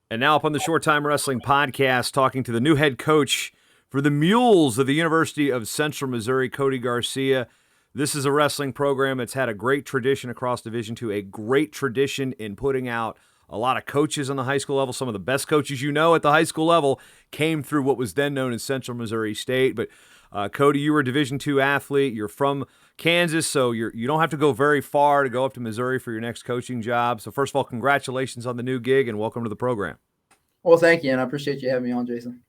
And now up on the Short Time Wrestling podcast, talking to the new head coach for the Mules of the University of Central Missouri, Cody Garcia. This is a wrestling program that's had a great tradition across Division II, a great tradition in putting out a lot of coaches on the high school level. Some of the best coaches you know at the high school level came through what was then known as Central Missouri State. But Cody, you were a Division II athlete. You're from Kansas, so you don't have to go very far to go up to Missouri for your next coaching job. So first of all, congratulations on the new gig and welcome to the program. Well, thank you, and I appreciate you having me on, Jason.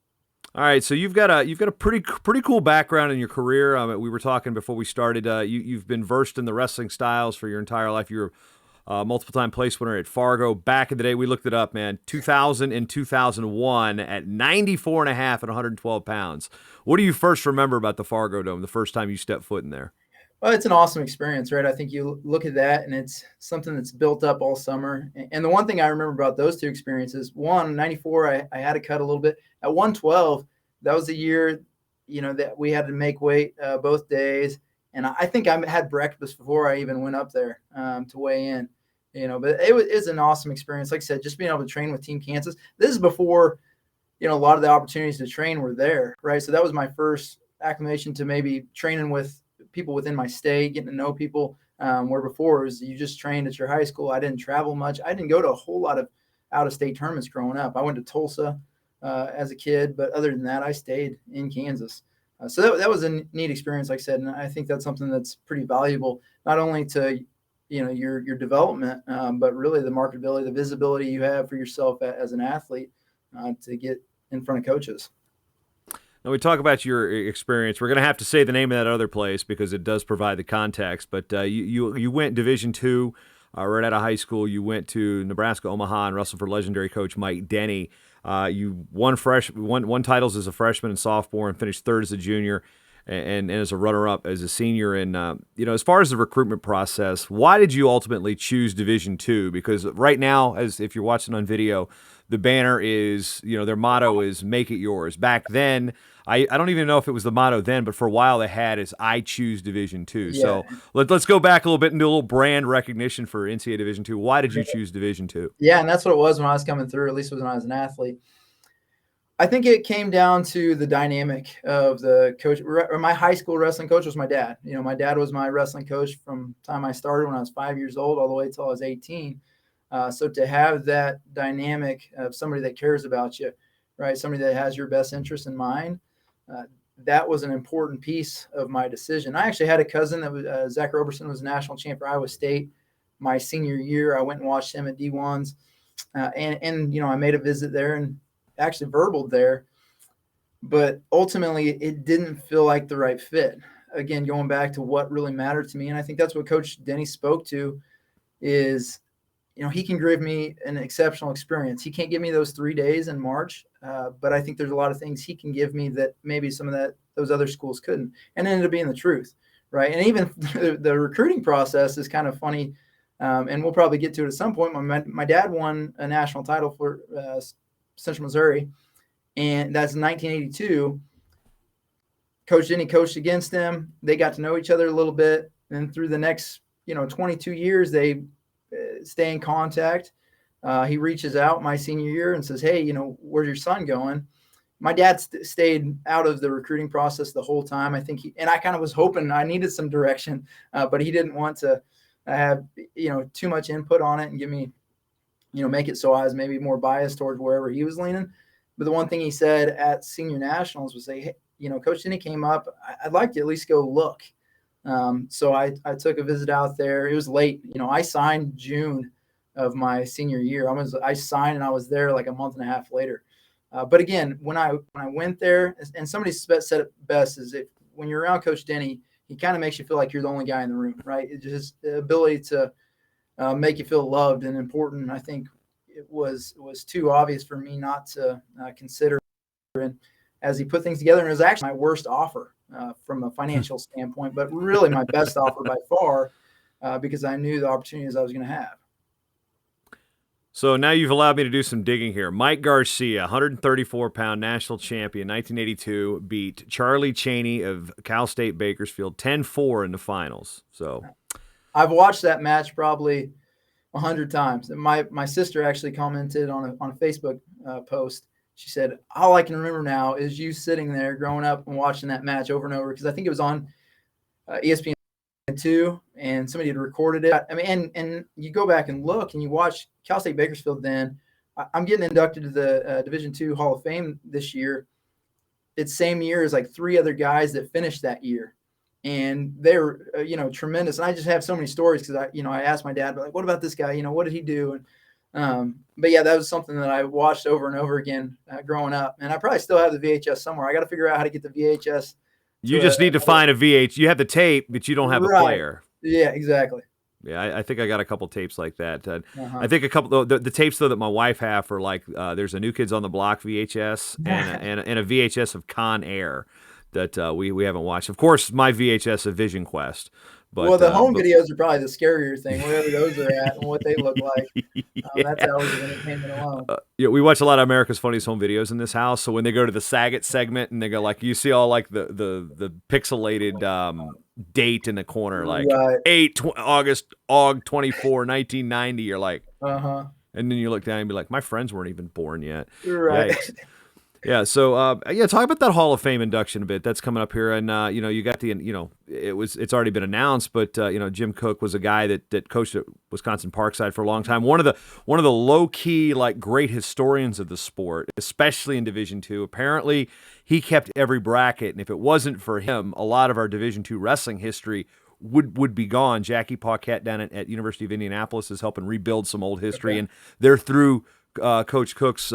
All right, so you've got a pretty cool background in your career. We were talking before we started. You've been versed in the wrestling styles for your entire life. You're a multiple-time place winner at Fargo. Back in the day, we looked it up, man. 2000 and 2001 at 94 and a half and 112 pounds. What do you first remember about the Fargo Dome the first time you stepped foot in there? Well, it's an awesome experience, right? I think you look at that, and it's something that's built up all summer. And the one thing I remember about those two experiences, 94, I had to cut a little bit. At 112, that was the year, that we had to make weight both days. And I think I had breakfast before I even went up there to weigh in. But it's an awesome experience. Like I said, just being able to train with Team Kansas. This is before, a lot of the opportunities to train were there, right? So that was my first acclimation to maybe training with people within my state, getting to know people, where before it was you just trained at your high school. I didn't travel much. I didn't go to a whole lot of out-of-state tournaments growing up. I went to Tulsa as a kid, but other than that, I stayed in Kansas. So that was a neat experience, like I said, and I think that's something that's pretty valuable, not only to your development, but really the marketability, the visibility you have for yourself as an athlete to get in front of coaches. Now, we talk about your experience. We're going to have to say the name of that other place because it does provide the context. But you went Division II right out of high school. You went to Nebraska-Omaha and wrestled for legendary coach Mike Denney. You won titles as a freshman and sophomore and finished third as a junior and as a runner-up as a senior. And, as far as the recruitment process, why did you ultimately choose Division II? Because right now, as if you're watching on video, the banner is, their motto is "Make it yours." Back then, I don't even know if it was the motto then, but for a while they had is "I choose Division II." Yeah. So let's go back a little bit and do a little brand recognition for NCAA Division II. Why did you choose Division II? Yeah, and that's what it was when I was coming through, at least when I was an athlete. I think it came down to the dynamic of the coach. My high school wrestling coach was my dad. My dad was my wrestling coach from the time I started when I was 5 years old all the way until I was 18. So to have that dynamic of somebody that cares about you, right, somebody that has your best interest in mind, that was an important piece of my decision. I actually had a cousin that was Zach Roberson, was a national champ for Iowa State my senior year. I went and watched him at D1s, and I made a visit there and actually verbaled there. But ultimately, it didn't feel like the right fit. Again, going back to what really mattered to me, and I think that's what Coach Denney spoke to is, he can give me an exceptional experience. He can't give me those 3 days in March, but I think there's a lot of things he can give me that maybe some of those other schools couldn't, and it ended up being the truth, right? And even the recruiting process is kind of funny, and we'll probably get to it at some point. My dad won a national title for Central Missouri, and that's in 1982. Coach Denney coached against him. They got to know each other a little bit, and through the next 22 years, they stay in contact. He reaches out my senior year and says, "Hey, where's your son going?" My dad stayed out of the recruiting process the whole time. I think and I kind of was hoping I needed some direction, but he didn't want to have, too much input on it and give me, make it so I was maybe more biased towards wherever he was leaning. But the one thing he said at senior nationals was, "Hey, Coach Denney came up. I'd like to at least go look." So I took a visit out there. It was late. I signed June of my senior year. I signed and I was there like a month and a half later. But again, when I went there, and somebody said it best, is that when you're around Coach Denney, he kind of makes you feel like you're the only guy in the room, right? It's just the ability to make you feel loved and important. I think it was too obvious for me not to consider. And as he put things together, and it was actually my worst offer from a financial standpoint, but really my best offer by far, because I knew the opportunities I was going to have. So now you've allowed me to do some digging here. Mike Garcia, 134-pound national champion, 1982, beat Charlie Chaney of Cal State Bakersfield 10-4 in the finals. So I've watched that match probably 100 times. And my sister actually commented on a Facebook post. She said, all I can remember now is you sitting there growing up and watching that match over and over, because I think it was on ESPN2 and somebody had recorded it. I mean, and you go back and look and you watch Cal State Bakersfield. Then I'm getting inducted to the Division II Hall of Fame this year. It's same year as like 3 other guys that finished that year. And they were, tremendous. And I just have so many stories because I asked my dad, like, what about this guy? What did he do? And, but yeah, that was something that I watched over and over again growing up. And I probably still have the VHS somewhere. I got to figure out how to get the VHS. You just need to find a VH. You have the tape, but you don't have a player. Yeah, exactly. Yeah, I think I got a couple tapes like that. I think a couple the tapes though that my wife have are like there's a New Kids on the Block VHS and a VHS of Con Air that we haven't watched. Of course, my VHS of Vision Quest. But, the home videos are probably the scarier thing, wherever those are at and what they look like. Yeah. That's hours of entertainment alone. We watch a lot of America's Funniest Home Videos in this house. So when they go to the Saget segment and they go like, you see all like the pixelated date in the corner, like Right. August 24, 1990. You're like, and then you look down and be like, my friends weren't even born yet. Right. Yikes. Yeah. So, talk about that Hall of Fame induction a bit. That's coming up here, and you got it's already been announced, but Jim Cook was a guy that coached at Wisconsin Parkside for a long time. One of the low key like great historians of the sport, especially in Division II. Apparently, he kept every bracket, and if it wasn't for him, a lot of our Division II wrestling history would be gone. Jackie Paquette down at University of Indianapolis is helping rebuild some old history, and they're through Coach Cook's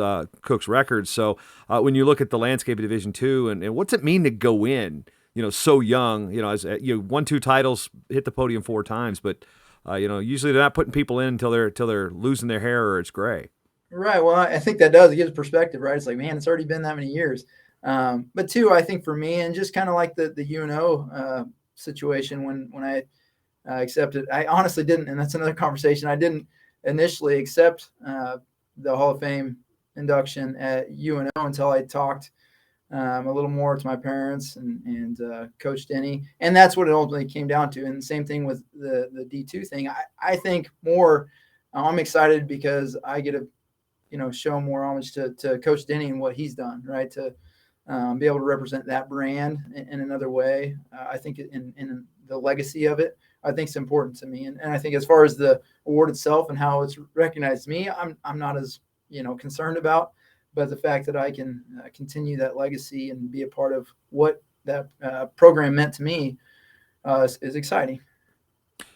records. So when you look at the landscape of Division II, and what's it mean to go in, so young, as you won 2 titles, hit the podium 4 times, but usually they're not putting people in until they're losing their hair or it's gray. Right. Well, I think that does. It gives perspective, right? It's like, man, it's already been that many years. But 2, I think for me, and just kind of like the UNO situation when I accepted, I honestly didn't, and that's another conversation. I didn't initially accept the Hall of Fame induction at UNO until I talked a little more to my parents and Coach Denney. And that's what it ultimately came down to. And the same thing with the D2 thing. I think more, I'm excited because I get to, show more homage to Coach Denney and what he's done, right? To be able to represent that brand in another way. I think in the legacy of it, I think it's important to me. And I think as far as the award itself and how it's recognized to me, I'm not as, concerned about, but the fact that I can continue that legacy and be a part of what that program meant to me is exciting.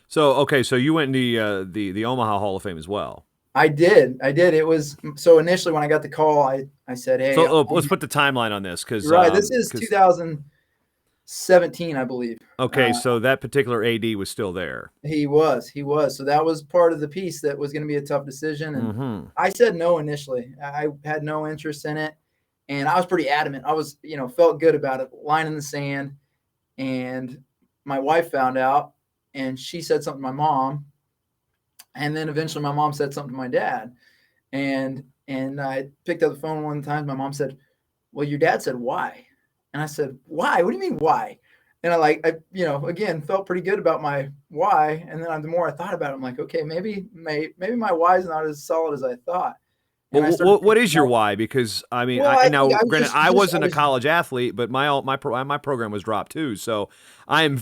So you went in the Omaha Hall of Fame as well. I did. It was so initially when I got the call, I said, hey. So let's put the timeline on this because this is 2017, I believe. Okay, so that particular AD was still there. He was. So that was part of the piece that was going to be a tough decision. And I said no initially. I had no interest in it. And I was pretty adamant. I was, felt good about it, line in the sand. And my wife found out and she said something to my mom. And then eventually my mom said something to my dad. And I picked up the phone one time. My mom said, well, your dad said why? And I said, why? What do you mean why? And I again, felt pretty good about my why. And then the more I thought about it, I'm like, okay, maybe my why is not as solid as I thought. Well, what is your why? Because granted, I wasn't a college athlete, but my program was dropped too. So I'm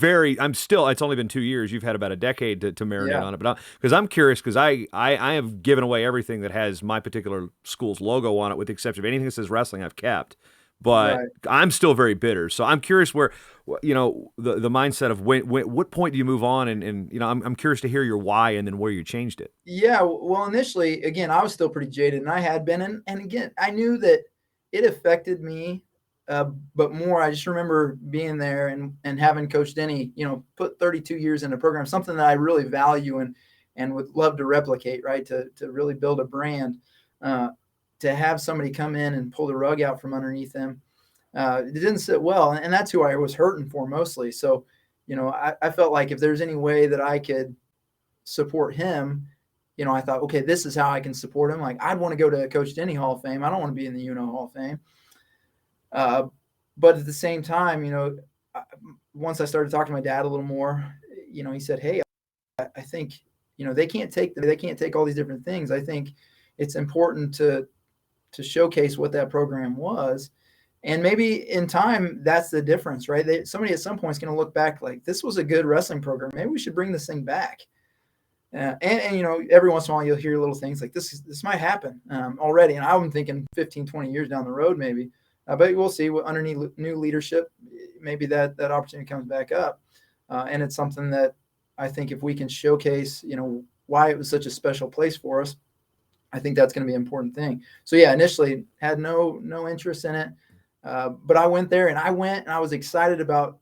still. It's only been 2 years. You've had about a decade to marinate on it. But because I'm curious, because I have given away everything that has my particular school's logo on it, with the exception of anything that says wrestling, I've kept. But I'm still very bitter. So I'm curious where, the mindset of what point do you move on? And I'm curious to hear your why and then where you changed it. Yeah. Well, initially, again, I was still pretty jaded and I had been. And again, I knew that it affected me. But more, I just remember being there and having Coach Denney, put 32 years in a program, something that I really value and would love to replicate, right? To really build a brand. To have somebody come in and pull the rug out from underneath them, it didn't sit well. And that's who I was hurting for mostly. So, I felt like if there's any way that I could support him, I thought, okay, this is how I can support him. Like, I'd want to go to Coach Denney Hall of Fame. I don't want to be in the UNO Hall of Fame. But at the same time, once I started talking to my dad a little more, he said, hey, I think they can't take all these different things. I think it's important to showcase what that program was. And maybe in time, that's the difference, right? Somebody at some point is going to look back like, this was a good wrestling program. Maybe we should bring this thing back. And every once in a while you'll hear little things like this might happen already. And I'm thinking 15, 20 years down the road, maybe. But we'll see underneath new leadership, maybe that opportunity comes back up. And it's something that I think if we can showcase, why it was such a special place for us, I think that's going to be an important thing. So yeah, initially had no interest in it. But I went there and I was excited about,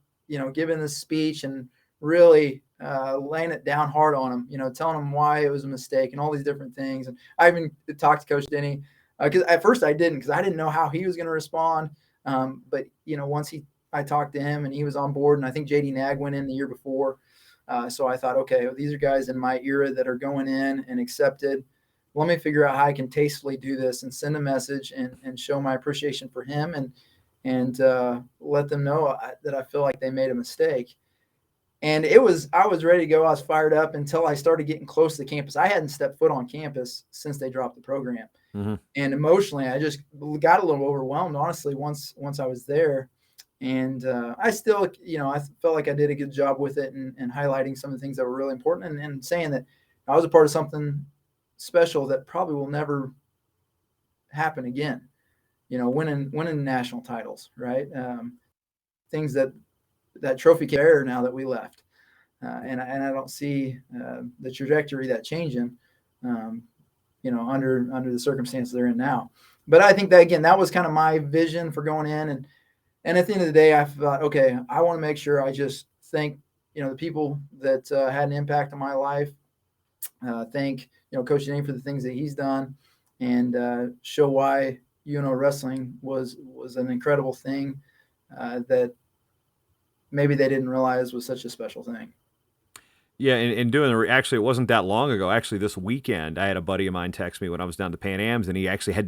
giving this speech and really laying it down hard on him, telling him why it was a mistake and all these different things. And I even talked to Coach Denney because at first I didn't, because I didn't know how he was going to respond. But, once I talked to him and he was on board, and I think JD Nag went in the year before. So I thought, okay, well, these are guys in my era that are going in and accepted. Let me figure out how I can tastefully do this and send a message and show my appreciation for him and let them know that I feel like they made a mistake. And I was ready to go. I was fired up until I started getting close to campus. I hadn't stepped foot on campus since they dropped the program. Mm-hmm. And emotionally, I just got a little overwhelmed, honestly, once I was there. And I still, I felt like I did a good job with it and highlighting some of the things that were really important and saying that I was a part of something special that probably will never happen again. Winning national titles, right? Things that trophy carrier now that we left. And I don't see the trajectory that changing, under the circumstances they're in now. But I think that, again, that was kind of my vision for going in. And at the end of the day, I thought, okay, I want to make sure I just thank, the people that had an impact on my life. Thank, Coach Denney for the things that he's done, and show why wrestling was an incredible thing that maybe they didn't realize was such a special thing. Yeah, and actually, it wasn't that long ago. Actually, this weekend, I had a buddy of mine text me when I was down to Pan Am's, and he actually had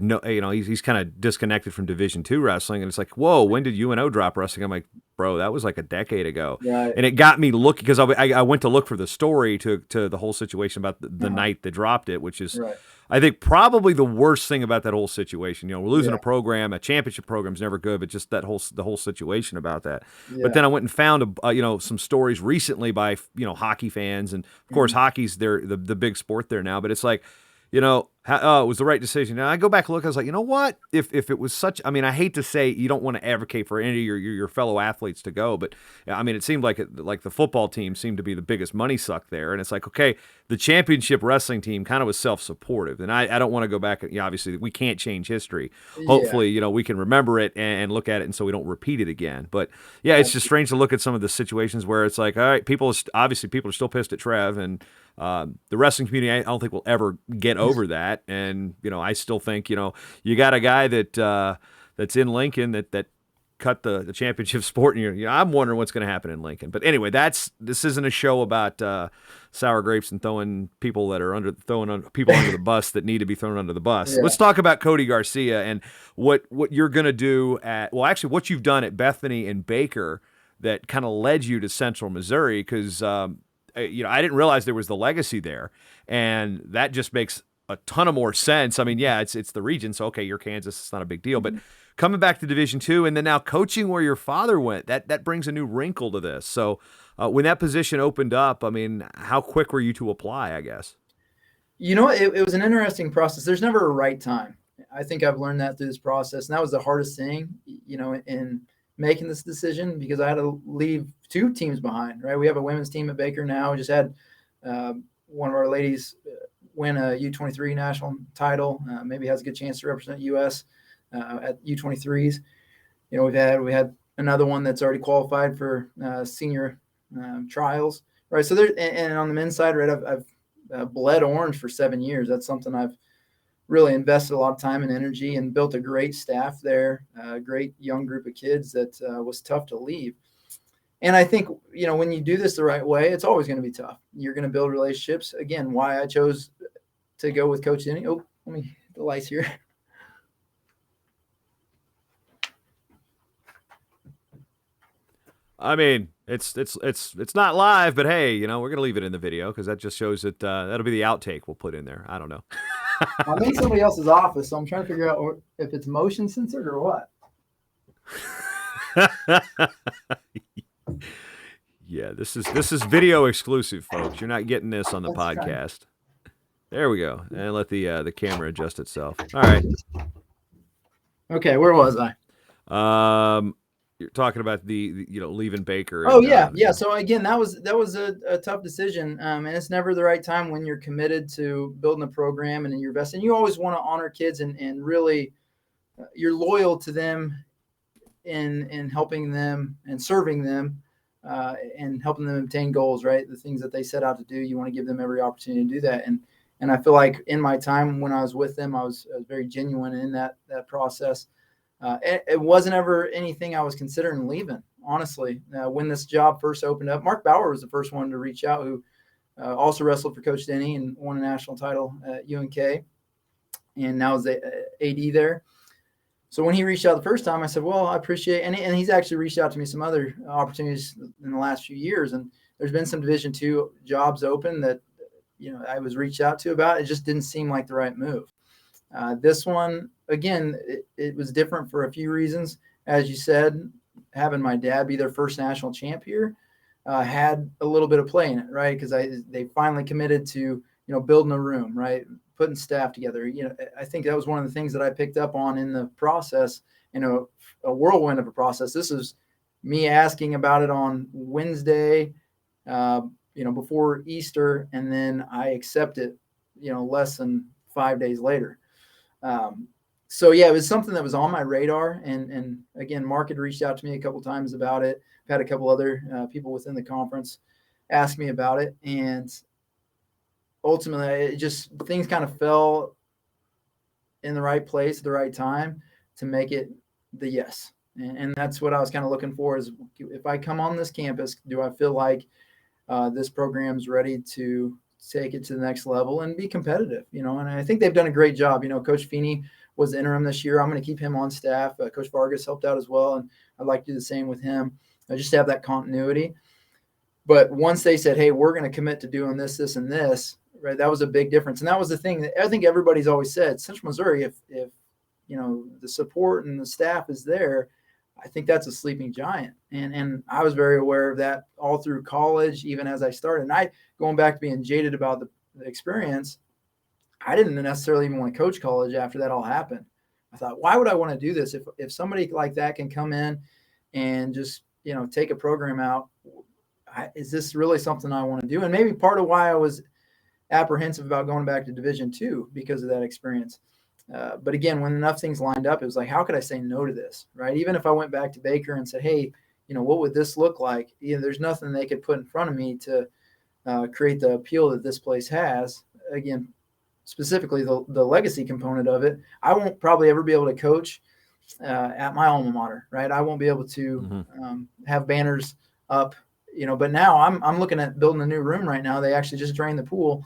he's kind of disconnected from Division II wrestling, and it's like, whoa, when did UNO drop wrestling? I'm like, bro, that was like a decade ago. Right. And it got me looking, because I went to look for the story to the whole situation about the night they dropped it, which is, right, I think, probably the worst thing about that whole situation. We're losing a program, a championship program is never good, but just the whole situation about that. Yeah. But then I went and found some stories recently by hockey fans, and of course hockey's the big sport there now. But it's like, it was the right decision. Now I go back and look, I was like, you know what? If it was such, I hate to say you don't want to advocate for any of your fellow athletes to go, but it seemed like the football team seemed to be the biggest money suck there. And it's like, okay, the championship wrestling team kind of was self-supportive. And I don't want to go back. Obviously we can't change history. Hopefully, we can remember it and look at it, and so we don't repeat it again. But yeah, it's just strange to look at some of the situations where it's like, all right, people are still pissed at Trev, and the wrestling community, I don't think will ever get over that. And, I still think, you got a guy that's in Lincoln that cut the championship sport, and I'm wondering what's going to happen in Lincoln. But anyway, this isn't a show about sour grapes and throwing people under the bus that need to be thrown under the bus. Yeah. Let's talk about Cody Garcia and what you're going to do what you've done at Bethany and Baker that kind of led you to Central Missouri, because I didn't realize there was the legacy there, and that just makes a ton of more sense. It's the region, so okay, you're Kansas, it's not a big deal, but coming back to Division II and then now coaching where your father went, that brings a new wrinkle to this. So when that position opened up, how quick were you to apply, I guess? It was an interesting process. There's never a right time. I think I've learned that through this process, and that was the hardest thing, in making this decision, because I had to leave two teams behind, right? We have a women's team at Baker now. We just had one of our ladies win a U23 national title, maybe has a good chance to represent U.S. At U23s. We had another one that's already qualified for senior trials, right? So there, and on the men's side, right, I've bled orange for 7 years. That's something I've really invested a lot of time and energy, and built a great staff there, a great young group of kids that was tough to leave. And I think, when you do this the right way, it's always going to be tough. You're going to build relationships. Again, why I chose to go with Coach Denney. Oh, let me hit the lights here. It's not live, but hey, we're gonna leave it in the video because that just shows that that'll be the outtake we'll put in there. I don't know. I'm in somebody else's office, so I'm trying to figure out if it's motion censored or what. Yeah, this is video exclusive, folks. You're not getting this on the podcast. There we go, and let the camera adjust itself. All right. Okay, where was I? You're talking about the leaving Baker. Oh, yeah. So again, that was a tough decision, and it's never the right time when you're committed to building a program and you're investing. You always want to honor kids and really you're loyal to them in helping them and serving them and helping them obtain goals. Right, the things that they set out to do, you want to give them every opportunity to do that. And I feel like in my time when I was with them, I was very genuine in that process. It wasn't ever anything I was considering leaving, honestly. When this job first opened up, Mark Bauer was the first one to reach out, who also wrestled for Coach Denney and won a national title at UNK, and now is the AD there. So when he reached out the first time, I said, well, I appreciate it. And he's actually reached out to me some other opportunities in the last few years. And there's been some Division II jobs open that, I was reached out to about. It just didn't seem like the right move. This one, again, it was different for a few reasons. As you said, having my dad be their first national champ here had a little bit of play in it, right? Because they finally committed to, building a room, right? Putting staff together. I think that was one of the things that I picked up on in the process, a whirlwind of a process. This is me asking about it on Wednesday, before Easter, and then I accept it, less than 5 days later. So yeah, it was something that was on my radar. And again, Mark had reached out to me a couple times about it. I've had a couple other people within the conference ask me about it. And ultimately things kind of fell in the right place at the right time to make it the yes. And that's what I was kind of looking for, is if I come on this campus, do I feel like this program's ready to take it to the next level and be competitive, and I think they've done a great job. Coach Feeney was the interim this year. I'm going to keep him on staff. Coach Vargas helped out as well, and I'd like to do the same with him, just to have that continuity. But once they said, hey, we're going to commit to doing this, this, and this, right, that was a big difference. And that was the thing that I think everybody's always said, Central Missouri, if the support and the staff is there, I think that's a sleeping giant. And I was very aware of that all through college, even as I started. And going back to being jaded about the experience, I didn't necessarily even want to coach college after that all happened. I thought, why would I want to do this? If somebody like that can come in and just, take a program out, is this really something I want to do? And maybe part of why I was apprehensive about going back to Division II because of that experience. But again, when enough things lined up, it was like, how could I say no to this, right? Even if I went back to Baker and said, hey, what would this look like? There's nothing they could put in front of me to create the appeal that this place has. Again, specifically the legacy component of it. I won't probably ever be able to coach at my alma mater, right? I won't be able to have banners up, but now I'm looking at building a new room right now. They actually just drained the pool.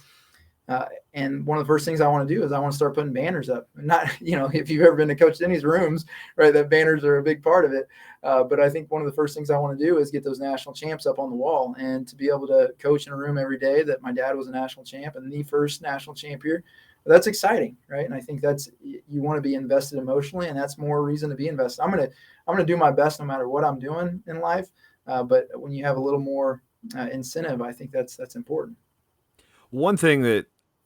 And one of the first things I want to do is I want to start putting banners up. Not, if you've ever been to Coach Denney's rooms, right, that banners are a big part of it. But I think one of the first things I want to do is get those national champs up on the wall, and to be able to coach in a room every day that my dad was a national champ and the first national champ here. That's exciting, right? And I think you want to be invested emotionally, and that's more reason to be invested. I'm gonna do my best no matter what I'm doing in life. But when you have a little more incentive, I think that's important. One thing that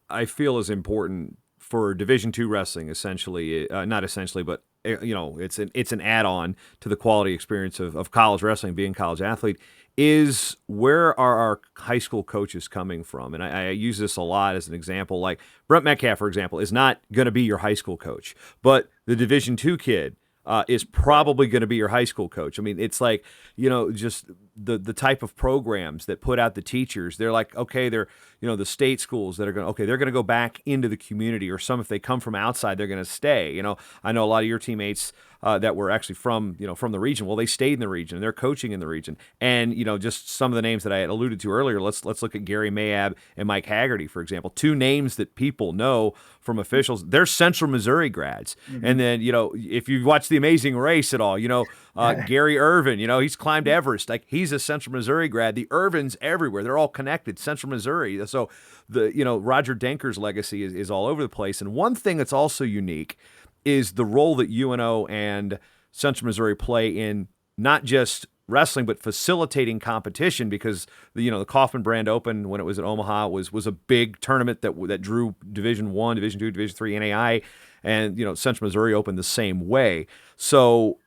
I feel is important for Division II wrestling, essentially, not essentially, but it's an add-on to the quality experience of college wrestling, being a college athlete, is where are our high school coaches coming from? And I use this a lot as an example. Like Brent Metcalf, for example, is not going to be your high school coach, but the Division II kid is probably going to be your high school coach. I mean, it's like, just the type of programs that put out the teachers. They're like, okay, they're, the state schools that are going to, okay, they're going to go back into the community, or some, if they come from outside, they're going to stay. I know a lot of your teammates that were actually from the region. Well, they stayed in the region, and they're coaching in the region. And, just some of the names that I had alluded to earlier, let's look at Gary Mayab and Mike Haggerty, for example, two names that people know from officials. They're Central Missouri grads. Mm-hmm. And then, if you've watched The Amazing Race at all, Gary Irvin, he's climbed Everest. Like, he's he's a Central Missouri grad. The Irvins everywhere. They're all connected. Central Missouri. So Roger Denker's legacy is all over the place. And one thing that's also unique is the role that UNO and Central Missouri play in not just wrestling, but facilitating competition, because the Kaufman Brand Open, when it was at Omaha, was a big tournament that drew Division I, Division II, Division III, NAIA, and Central Missouri Open the same way. So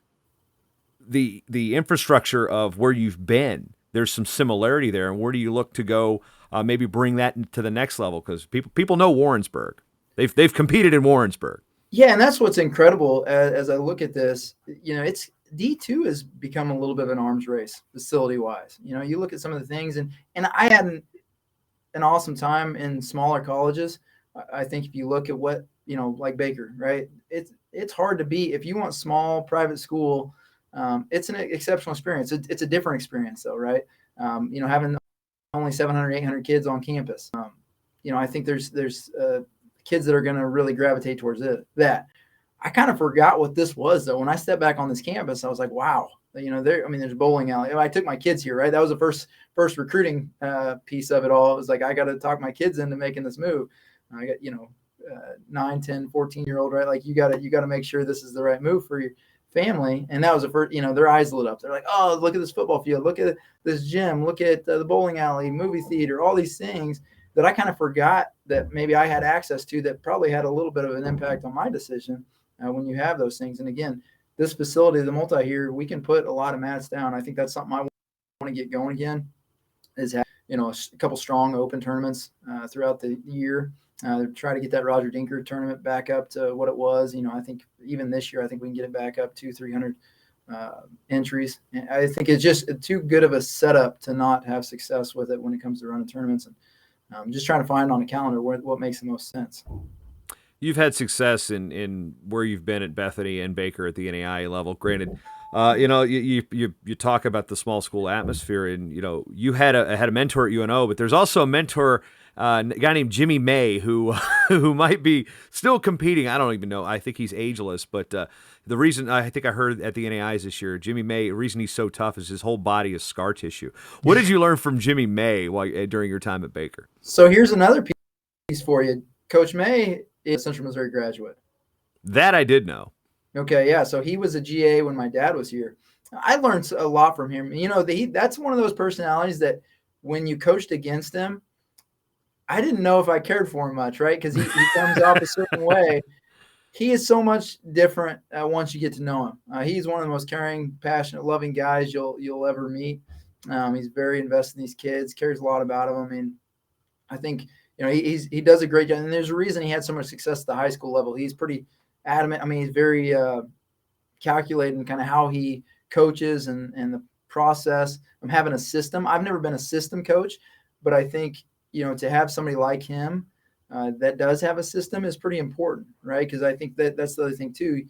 the infrastructure of where you've been, there's some similarity there. And where do you look to go? Maybe bring that to the next level, because people know Warrensburg. They've competed in Warrensburg. Yeah, and that's what's incredible as I look at this. It's D2 has become a little bit of an arms race facility-wise. You look at some of the things, and I had an awesome time in smaller colleges. I think if you look at what, like Baker, right? It's hard to beat. If you want small private school, it's an exceptional experience. It's a different experience though, right? Having only 700, 800 kids on campus. I think there's kids that are going to really gravitate towards that. I kind of forgot what this was though. When I stepped back on this campus, I was like, wow, there's bowling alley. I took my kids here, right? That was the first recruiting piece of it all. It was like, I got to talk my kids into making this move. I got, 9, 10, 14-year-old, right? Like you got to make sure this is the right move for your family. And that was the first, their eyes lit up. They're like, oh, look at this football field. Look at this gym. Look at the bowling alley, movie theater, all these things that I kind of forgot that maybe I had access to, that probably had a little bit of an impact on my decision when you have those things. And again, this facility, the multi here, we can put a lot of mats down. I think that's something I want to get going again, is have, a couple strong open tournaments throughout the year. Try to get that Roger Dinker tournament back up to what it was. I think even this year, I think we can get it back up to 300 entries. And I think it's just too good of a setup to not have success with it when it comes to running tournaments. And I'm just trying to find on the calendar what makes the most sense. You've had success in where you've been at Bethany and Baker at the NAIA level. Granted, you talk about the small school atmosphere, and you had a mentor at UNO, but there's also a mentor, a guy named Jimmy May, who might be still competing. I don't even know. I think he's ageless, but the reason I think I heard at the NAIAs this year, Jimmy May, the reason he's so tough is his whole body is scar tissue. What did you learn from Jimmy May during your time at Baker? So here's another piece for you. Coach May is a Central Missouri graduate. That I did know. Okay, yeah. So he was a GA when my dad was here. I learned a lot from him. That's one of those personalities that when you coached against him, I didn't know if I cared for him much, right? Because he comes off a certain way. He is so much different once you get to know him. He's one of the most caring, passionate, loving guys you'll ever meet. He's very invested in these kids, cares a lot about them. I mean, I think he does a great job, and there's a reason he had so much success at the high school level. He's pretty adamant. I mean, he's very calculated in kind of how he coaches and the process. I'm having a system. I've never been a system coach, but I think to have somebody like him that does have a system is pretty important, right? Because I think that's the other thing too.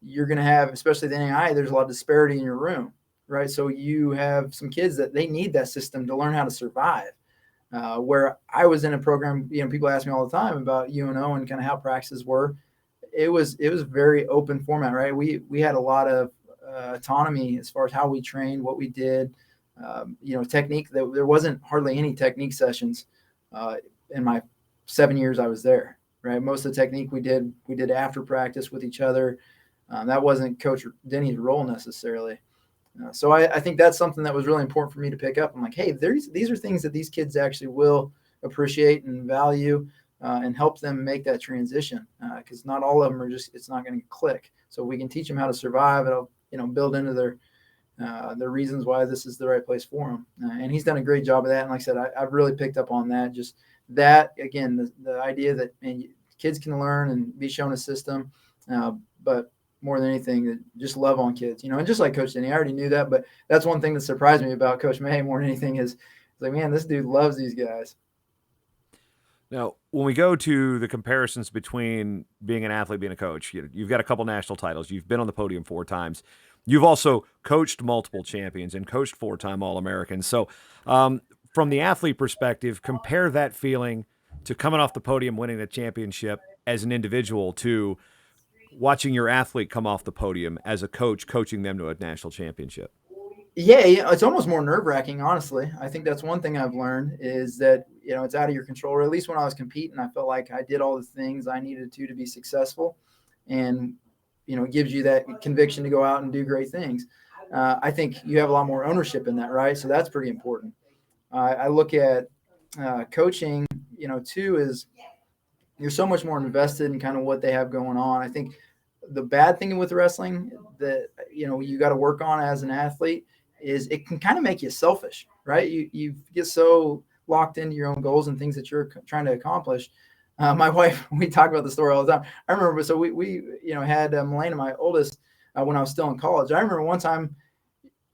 You're going to have, especially the NAIA, there's a lot of disparity in your room, right? So you have some kids that they need that system to learn how to survive. Where I was in a program, people ask me all the time about UNO and kind of how practices were. It was very open format, right? We had a lot of autonomy as far as how we trained, what we did, technique. There wasn't hardly any technique sessions in my 7 years I was there, right? Most of the technique we did after practice with each other. That wasn't Coach Denney's role necessarily. So I think that's something that was really important for me to pick up. I'm like, hey, these are things that these kids actually will appreciate and value and help them make that transition because not all of them are it's not going to click. So we can teach them how to survive. It'll, build into their reasons why this is the right place for them. And he's done a great job of that. And like I said, I've really picked up on that. Just that, again, the idea that kids can learn and be shown a system, but more than anything, just love on kids, and just like Coach Denney, I already knew that, but that's one thing that surprised me about Coach May more than anything is like, man, this dude loves these guys. Now, when we go to the comparisons between being an athlete, being a coach, you've got a couple national titles. You've been on the podium 4 times. You've also coached multiple champions and coached 4-time All-Americans. So from the athlete perspective, compare that feeling to coming off the podium, winning a championship as an individual to watching your athlete come off the podium as a coach, coaching them to a national championship. Yeah, it's almost more nerve-wracking, honestly. I think that's one thing I've learned is that, it's out of your control. Or at least when I was competing, I felt like I did all the things I needed to be successful. And, it gives you that conviction to go out and do great things. I think you have a lot more ownership in that, right? So that's pretty important. I look at coaching, too, is you're so much more invested in kind of what they have going on. I think the bad thing with wrestling that, you got to work on as an athlete is it can kind of make you selfish, right? You get so locked into your own goals and things that you're trying to accomplish. My wife, we talk about the story all the time. I remember, so we had Melena, my oldest, when I was still in college. I remember one time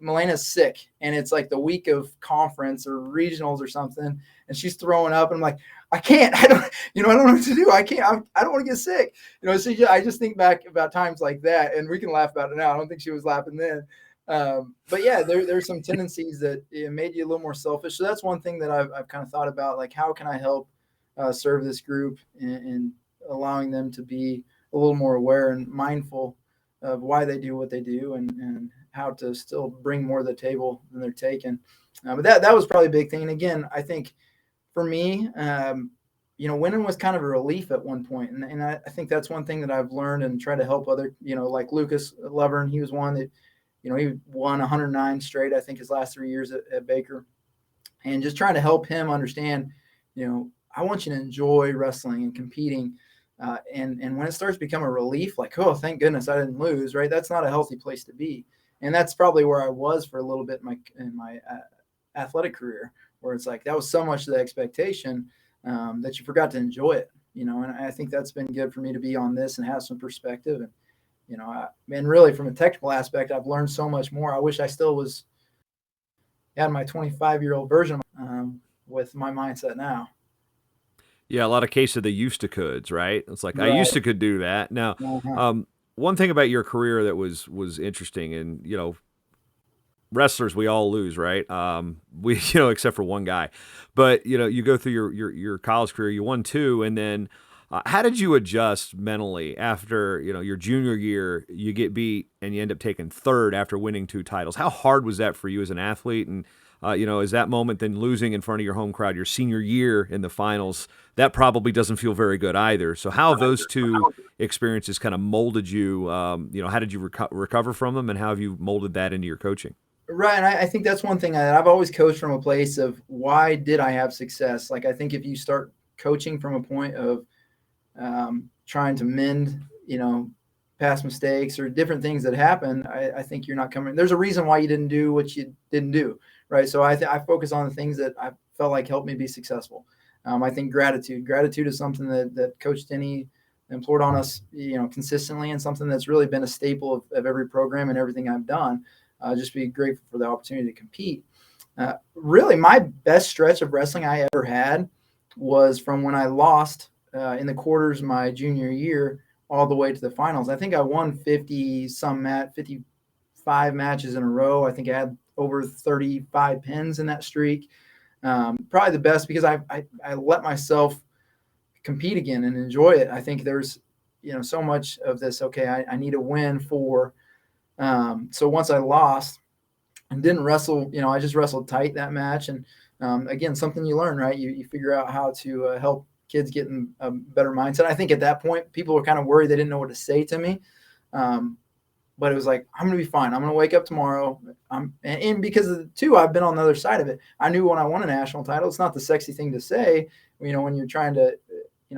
Melena's sick and it's like the week of conference or regionals or something. And she's throwing up and I'm like, I can't, I don't know what to do. I can't, I don't want to get sick. So I just think back about times like that and we can laugh about it now. I don't think she was laughing then. But yeah, there's some tendencies that it made you a little more selfish. So that's one thing that I've kind of thought about, like, how can I help serve this group and allowing them to be a little more aware and mindful of why they do what they do and how to still bring more to the table than they're taking. But that was probably a big thing. And again, I think for me, winning was kind of a relief at one point. And I think that's one thing that I've learned and try to help other, like Lucas Lovern, he was one that, he won 109 straight, I think his last 3 years at Baker. And just trying to help him understand, I want you to enjoy wrestling and competing. And when it starts to become a relief, like, oh, thank goodness I didn't lose, right? That's not a healthy place to be. And that's probably where I was for a little bit in my athletic career, where it's like that was so much of the expectation that you forgot to enjoy it, and I think that's been good for me to be on this and have some perspective. And, really from a technical aspect, I've learned so much more. I wish I still had my 25-year-old version with my mindset now. Yeah, a lot of cases of the used to coulds, right? It's like, Right. I used to could do that. Now, one thing about your career that was interesting, and wrestlers, we all lose, right? We except for one guy, but you go through your college career, you won 2, and then how did you adjust mentally after your junior year? You get beat and you end up taking 3rd after winning 2 titles. How hard was that for you as an athlete? And is that moment then losing in front of your home crowd your senior year in the finals? That probably doesn't feel very good either. So how have those 2 experiences kind of molded you? How did you recover from them, and how have you molded that into your coaching? Right. And I think that's one thing I've always coached from a place of why did I have success? Like, I think if you start coaching from a point of trying to mend, past mistakes or different things that happen, I think you're not coming. There's a reason why you didn't do what you didn't do. Right. So I focus on the things that I felt like helped me be successful. I think gratitude is something that Coach Denney implored on us, consistently, and something that's really been a staple of every program and everything I've done. Just be grateful for the opportunity to compete. Really, my best stretch of wrestling I ever had was from when I lost in the quarters my junior year all the way to the finals. I think I won 55 matches in a row. I think I had over 35 pins in that streak. Probably the best because I let myself compete again and enjoy it. I think there's, so much of this, okay, I need a win for so once I lost and didn't wrestle, I just wrestled tight that match. And again, something you learn, right? You figure out how to help kids get in a better mindset. I think at that point, people were kind of worried. They didn't know what to say to me. But it was like, I'm going to be fine. I'm going to wake up tomorrow. And because of the 2, I've been on the other side of it. I knew when I won a national title, it's not the sexy thing to say, when you're trying to,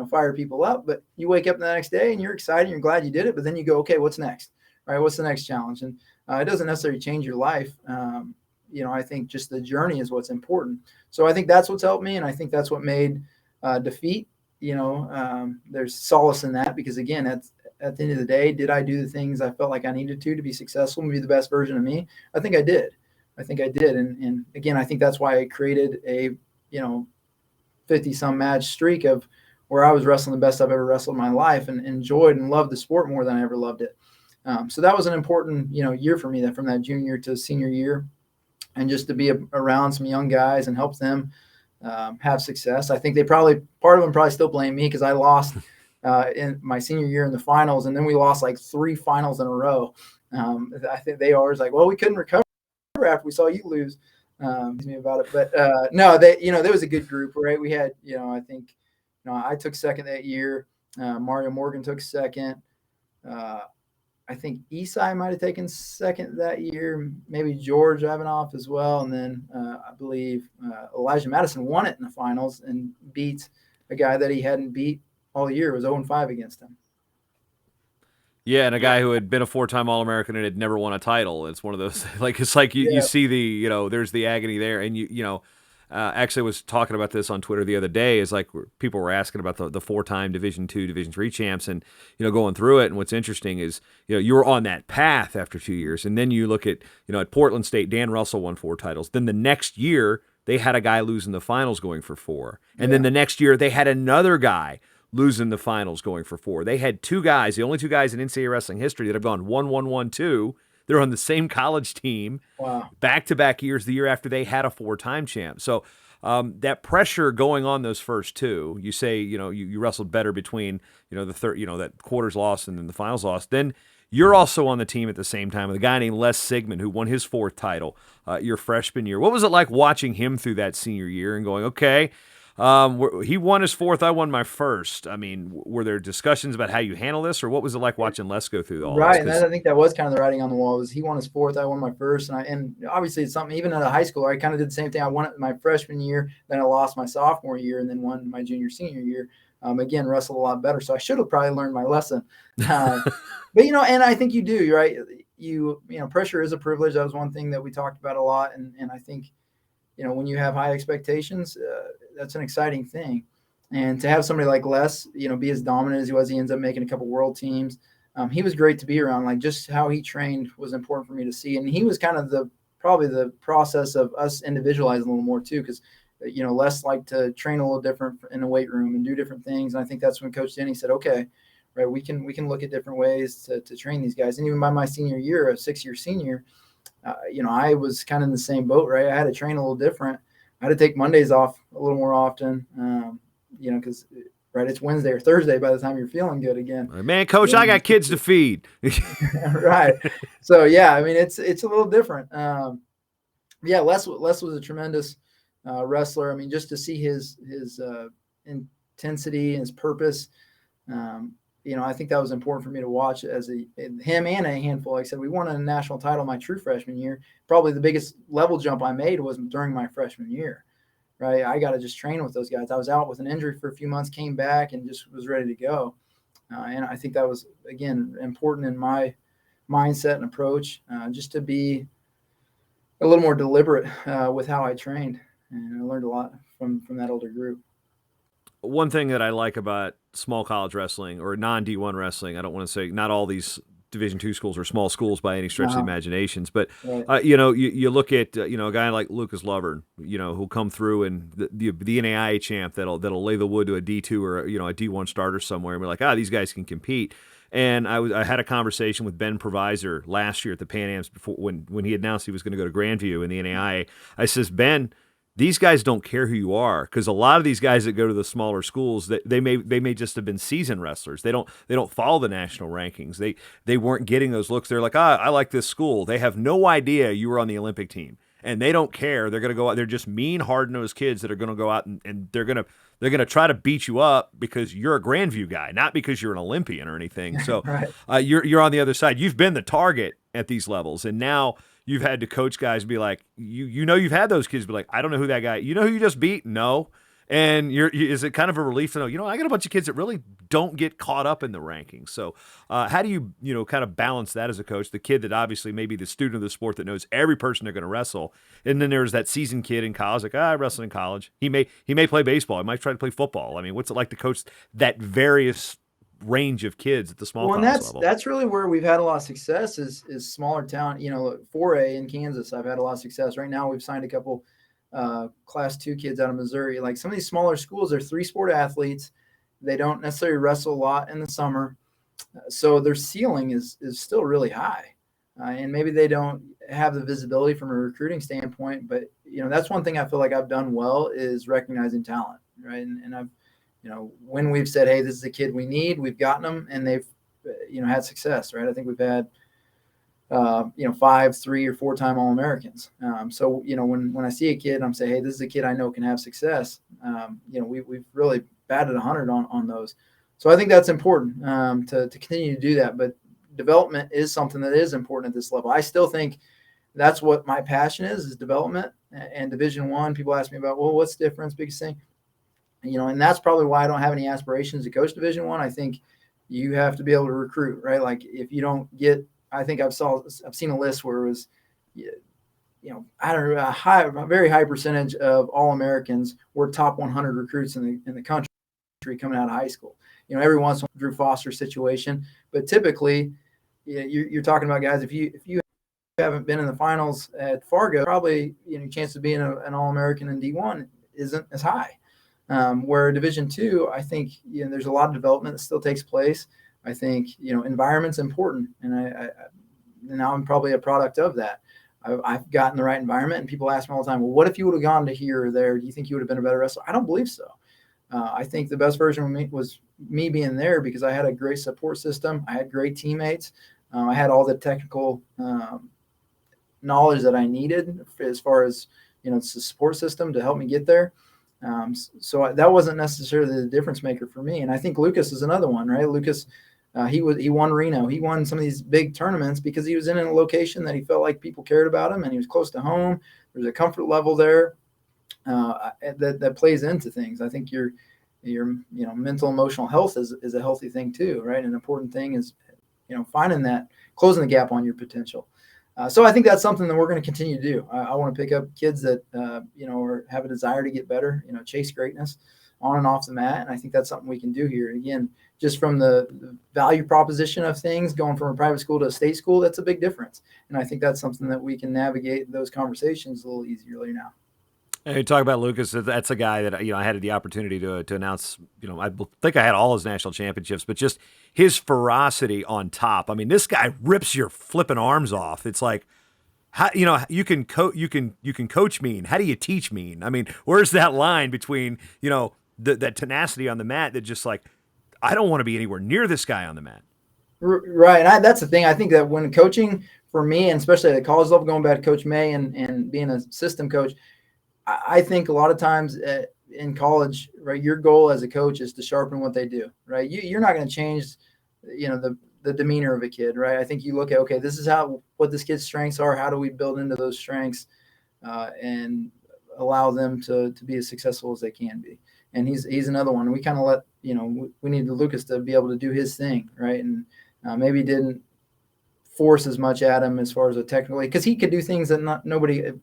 fire people up, but you wake up the next day and you're excited, you're glad you did it. But then you go, okay, what's next? Right? What's the next challenge? And it doesn't necessarily change your life. I think just the journey is what's important. So I think that's what's helped me. And I think that's what made defeat, there's solace in that because, again, at the end of the day, did I do the things I felt like I needed to be successful and be the best version of me? I think I did. And again, I think that's why I created a, 50-some match streak of where I was wrestling the best I've ever wrestled in my life and enjoyed and loved the sport more than I ever loved it. So that was an important, year for me, that from that junior to senior year, and just to be around some young guys and help them have success. I think part of them probably still blame me because I lost in my senior year in the finals, and then we lost like 3 finals in a row. I think they always like, well, we couldn't recover after we saw you lose. Me about it, but no, there was a good group, right? We had, I think, I took second that year. Mario Morgan took second. I think Esai might have taken second that year, maybe George Ivanoff as well. And then I believe Elijah Madison won it in the finals and beat a guy that he hadn't beat all year. It was 0-5 against him. Yeah, and a guy who had been a 4-time All-American and had never won a title. It's one of those, it's like you see the, there's the agony there. And actually was talking about this on Twitter the other day, is like people were asking about the 4-time Division II, Division III champs, and going through it. And what's interesting is you were on that path after 2 years, and then you look at at Portland State, Dan Russell won 4 titles. Then the next year they had a guy losing the finals going for 4, and then the next year they had another guy losing the finals going for 4. They had 2 guys, the only 2 guys in NCAA wrestling history that have gone 1-1-1-2. They're on the same college team, back-to-back years, the year after they had a 4-time champ. So that pressure going on those first 2, you say, you wrestled better between, the third, that quarters loss and then the finals loss. Then you're also on the team at the same time with a guy named Les Sigmund, who won his 4th title your freshman year. What was it like watching him through that senior year and going, okay, he won his 4th, I won my 1st. I mean, were there discussions about how you handle this, or what was it like watching Les go through all this? Right, and I think that was kind of the writing on the wall. Was he won his 4th, I won my 1st, and obviously it's something. Even at a high school, I kind of did the same thing. I won it my freshman year, then I lost my sophomore year, and then won my junior senior year. Again, wrestled a lot better, so I should have probably learned my lesson. But and I think you do. You're right. Pressure is a privilege. That was one thing that we talked about a lot, and I think when you have high expectations, that's an exciting thing. And to have somebody like Les, be as dominant as he was, he ends up making a couple world teams. He was great to be around. Like, just how he trained was important for me to see. And he was kind of probably the process of us individualizing a little more too, because Les liked to train a little different in the weight room and do different things. And I think that's when Coach Denney said, okay, right, we can look at different ways to train these guys. And even by my senior year, a 6-year senior, I was kind of in the same boat, right? I had to train a little different. I had to take Mondays off a little more often, because it's Wednesday or Thursday by the time you're feeling good again. Man, Coach, I got kids to feed. Right. So yeah, I mean, it's a little different. Les was a tremendous wrestler. I mean, just to see his intensity and his purpose. I think that was important for me to watch as him and a handful. Like I said, we won a national title my true freshman year. Probably the biggest level jump I made was during my freshman year, right? I got to just train with those guys. I was out with an injury for a few months, came back, and just was ready to go. And I think that was, again, important in my mindset and approach, just to be a little more deliberate with how I trained. And I learned a lot from that older group. One thing that I like about small college wrestling or non-D1 wrestling, I don't want to say not all these Division II schools are small schools by any stretch of the imaginations, but right. You look at a guy like Lucas Lovern, who'll come through and the NAIA champ that'll lay the wood to a D2 or a D1 starter somewhere, and we're like, these guys can compete. And I had a conversation with Ben Provisor last year at the Pan Ams before when he announced he was going to go to Grandview in the NAIA. I says, Ben, these guys don't care who you are, because a lot of these guys that go to the smaller schools, they may just have been seasoned wrestlers. They don't follow the national rankings. They weren't getting those looks. They're like, I like this school. They have no idea you were on the Olympic team, and they don't care. They're going to go out. They're just mean, hard-nosed kids that are going to go out and they're going to try to beat you up because you're a Grandview guy, not because you're an Olympian or anything. So right. You're on the other side. You've been the target at these levels, and now you've had to coach guys be like, you've had those kids be like, I don't know who that guy, who you just beat? No. And is it kind of a relief to know, I got a bunch of kids that really don't get caught up in the rankings. So how do you, kind of balance that as a coach? The kid that obviously may be the student of the sport that knows every person they're going to wrestle. And then there's that seasoned kid in college, like, I wrestled in college. He may play baseball. He might try to play football. I mean, what's it like to coach that various range of kids at the small college level? That's really where we've had a lot of success is smaller town. 4A in Kansas, I've had a lot of success. Right now we've signed a couple class 2 kids out of Missouri. Like, some of these smaller schools, they're 3-sport athletes. They don't necessarily wrestle a lot in the summer, so their ceiling is still really high, and maybe they don't have the visibility from a recruiting standpoint. But that's one thing I feel like I've done well is recognizing talent, right? And I've when we've said, hey, this is a kid we need, we've gotten them, and they've, had success, right? I think we've had 5, 3, or 4-time All-Americans. So, when I see a kid, I'm saying, hey, this is a kid I know can have success. We've really batted 100 on those. So I think that's important to continue to do that. But development is something that is important at this level. I still think that's what my passion is development. And Division I, people ask me about, well, what's the difference? Biggest thing, and that's probably why I don't have any aspirations to coach Division I. I think you have to be able to recruit, right? Like if you don't get, I think I've seen a list where it was, I don't know, a very high percentage of All-Americans were top 100 recruits in the country coming out of high school. Every once in a while, Drew Foster situation, but typically, you're talking about guys. If you haven't been in the finals at Fargo, probably chance of being an All-American in D1 isn't as high. Where Division II, I think there's a lot of development that still takes place. I think environment's important, and I now I'm probably a product of that. I've gotten the right environment, and people ask me all the time, well, what if you would have gone to here or there? Do you think you would have been a better wrestler? I don't believe so. I think the best version of me was me being there because I had a great support system. I had great teammates. I had all the technical knowledge that I needed as far as it's a support system to help me get there. So that wasn't necessarily the difference maker for me. And I think Lucas is another one, right? Lucas, he won Reno. He won some of these big tournaments because he was in a location that he felt like people cared about him, and he was close to home. There's a comfort level there that plays into things. I think your mental emotional health is a healthy thing too, right? An important thing is finding that, closing the gap on your potential. So I think that's something that we're going to continue to do. I want to pick up kids that or have a desire to get better, chase greatness on and off the mat, and I think that's something we can do here. And again, just from the value proposition of things, going from a private school to a state school, that's a big difference. And I think that's something that we can navigate those conversations a little easier now. And you talk about Lucas. That's a guy that I had the opportunity to announce. I think I had all his national championships, but just his ferocity on top. I mean, this guy rips your flipping arms off. It's like, how you can coach mean. How do you teach mean? I mean, where's that line between that tenacity on the mat that just like, I don't want to be anywhere near this guy on the mat. Right, and that's the thing. I think that when coaching for me, and especially at the college level, going back to Coach May and being a system coach. I think a lot of times in college, right, your goal as a coach is to sharpen what they do, right? You're not going to change, the demeanor of a kid, right? I think you look at, okay, this is what this kid's strengths are. How do we build into those strengths and allow them to be as successful as they can be? And he's another one. We kind of let, we needed Lucas to be able to do his thing, right? And maybe didn't force as much at him as far as a technically, because he could do things that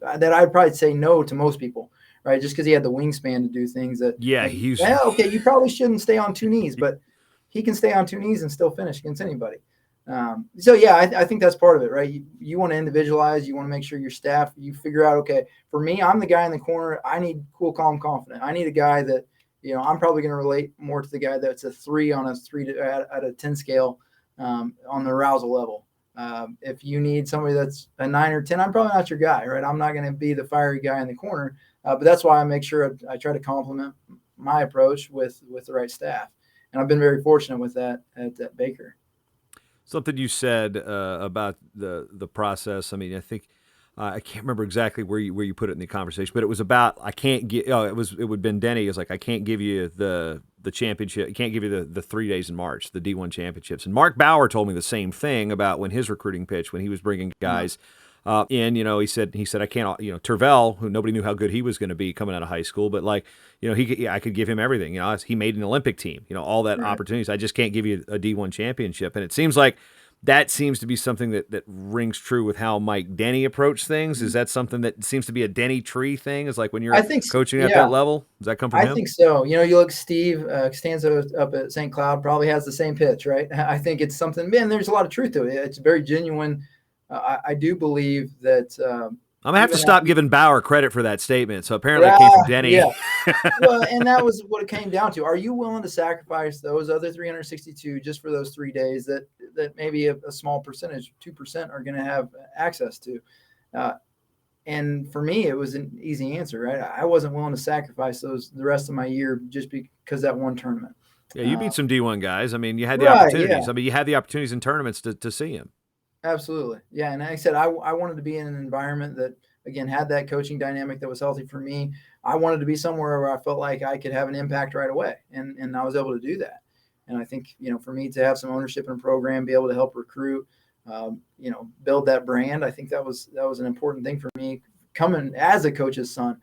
I'd probably say no to most people, right? Just because he had the wingspan to do things that okay, you probably shouldn't stay on two knees, but he can stay on two knees and still finish against anybody. I think that's part of it, right? You want to individualize, you want to make sure your staff, you figure out, okay, for me, I'm the guy in the corner. I need cool, calm, confident. I need a guy that, I'm probably going to relate more to the guy that's a 3 on a 3 at a 10 scale on the arousal level. If you need somebody that's a 9 or 10, I'm probably not your guy, right? I'm not going to be the fiery guy in the corner, but that's why I make sure I try to complement my approach with the right staff. And I've been very fortunate with that at Baker. Something you said about the process. I mean, I think I can't remember exactly where you put it in the conversation, but it was about I can't get. Oh, it would have been Denney. It was like I can't give you the championship. I can't give you the 3 days in March, the D1 championships. And Mark Bauer told me the same thing about when his recruiting pitch when he was bringing guys in. He said I can't. Tervel, who nobody knew how good he was going to be coming out of high school, but like I could give him everything. He made an Olympic team. All that opportunities. I just can't give you a D1 championship. And it seems like that seems to be something that rings true with how Mike Denney approached things. Is that something that seems to be a Denney tree thing? Is like when you're coaching at that level? Does that come from him? I think so. You look, Steve Costanzo up at St. Cloud probably has the same pitch, right? I think it's something, man, there's a lot of truth to it. It's very genuine. I do believe that I'm going to have to stop giving Bauer credit for that statement. So apparently it came from Denney. Yeah. Well, and that was what it came down to. Are you willing to sacrifice those other 362 just for those 3 days that maybe a small percentage, 2% are going to have access to? And for me, it was an easy answer, right? I wasn't willing to sacrifice the rest of my year just because that one tournament. Yeah, you beat some D1 guys. I mean, you had the opportunities. Yeah. I mean, you had the opportunities in tournaments to see him. Absolutely. Yeah. And like I said, I wanted to be in an environment that, again, had that coaching dynamic that was healthy for me. I wanted to be somewhere where I felt like I could have an impact right away. And I was able to do that. And I think, for me to have some ownership in a program, be able to help recruit, build that brand, I think that was an important thing for me coming as a coach's son.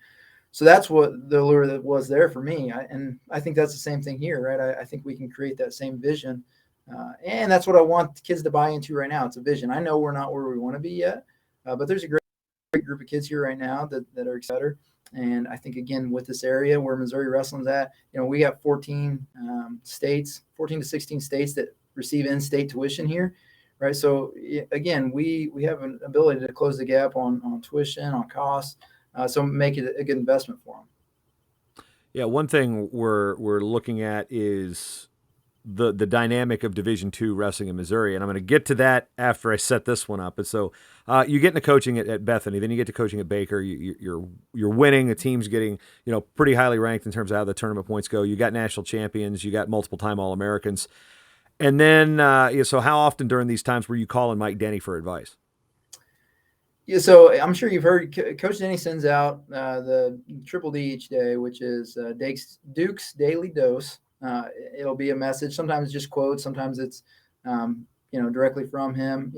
So that's what the allure that was there for me. And I think that's the same thing here, right? I think we can create that same vision. And that's what I want kids to buy into right now. It's a vision. I know we're not where we want to be yet, but there's a great group of kids here right now that are excited. And I think, again, with this area where Missouri wrestling's at, we got 14 states, 14 to 16 states that receive in-state tuition here, right? So, again, we have an ability to close the gap on tuition, on costs, so make it a good investment for them. Yeah, one thing we're looking at is the dynamic of Division II wrestling in Missouri, and I'm going to get to that after I set this one up. And so you get into coaching at Bethany, then you get to coaching at Baker. You're winning. The team's getting pretty highly ranked in terms of how the tournament points go. You got national champions. You got multiple-time All-Americans. And then, so how often during these times were you calling Mike Denney for advice? Yeah, so I'm sure you've heard Coach Denney sends out the Triple D each day, which is Duke's Daily Dose. It'll be a message. Sometimes just quotes. Sometimes it's, directly from him.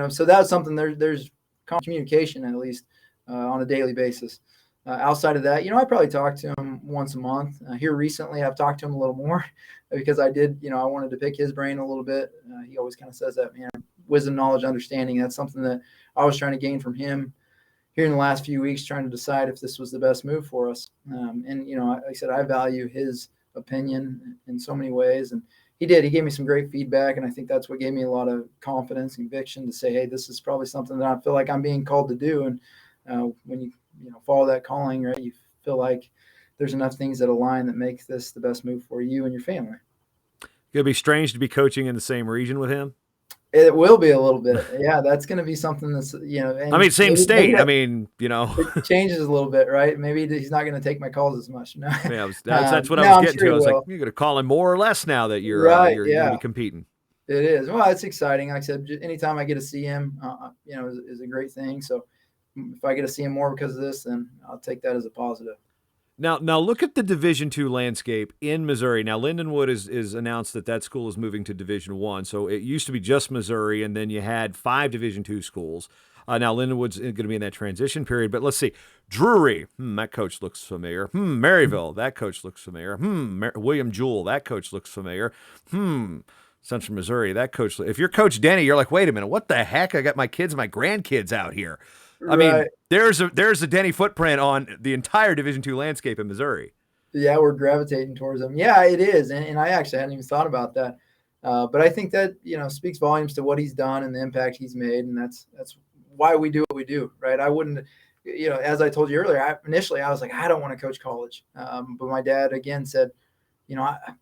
So that's something there's communication at least on a daily basis. Outside of that, I probably talk to him once a month. Here recently, I've talked to him a little more because I did, I wanted to pick his brain a little bit. He always kind of says that, wisdom, knowledge, understanding. That's something that I was trying to gain from him here in the last few weeks, trying to decide if this was the best move for us. And, like I said, I value his opinion in so many ways. And he gave me some great feedback. And I think that's what gave me a lot of confidence, conviction to say, hey, this is probably something that I feel like I'm being called to do. And when you follow that calling, right, you feel like there's enough things that align that make this the best move for you and your family. It'd be strange to be coaching in the same region with him. It will be a little bit. Yeah, that's going to be something that's, and same state. It changes a little bit, right? Maybe he's not going to take my calls as much. No. Yeah, that's what I was getting to. I was like, you're going to call him more or less now that you're right, you're going to be competing. It is. Well, it's exciting. Like I said, anytime I get to see him, is a great thing. So if I get to see him more because of this, then I'll take that as a positive. Now look at the Division II landscape in Missouri. Now Lindenwood is announced that school is moving to Division I. So it used to be just Missouri, and then you had 5 Division II schools. Now Lindenwood's going to be in that transition period. But let's see. Drury, that coach looks familiar. Maryville, that coach looks familiar. William Jewell, that coach looks familiar. Central Missouri, that coach. If you're Coach Denney, you're like, wait a minute, what the heck? I got my kids, my grandkids out here. I mean, there's a Denney footprint on the entire Division II landscape in Missouri. Yeah, we're gravitating towards them. Yeah, it is, and I actually hadn't even thought about that. But I think that speaks volumes to what he's done and the impact he's made, and that's why we do what we do, right? I wouldn't, as I told you earlier, initially I was like, I don't want to coach college, but my dad again said,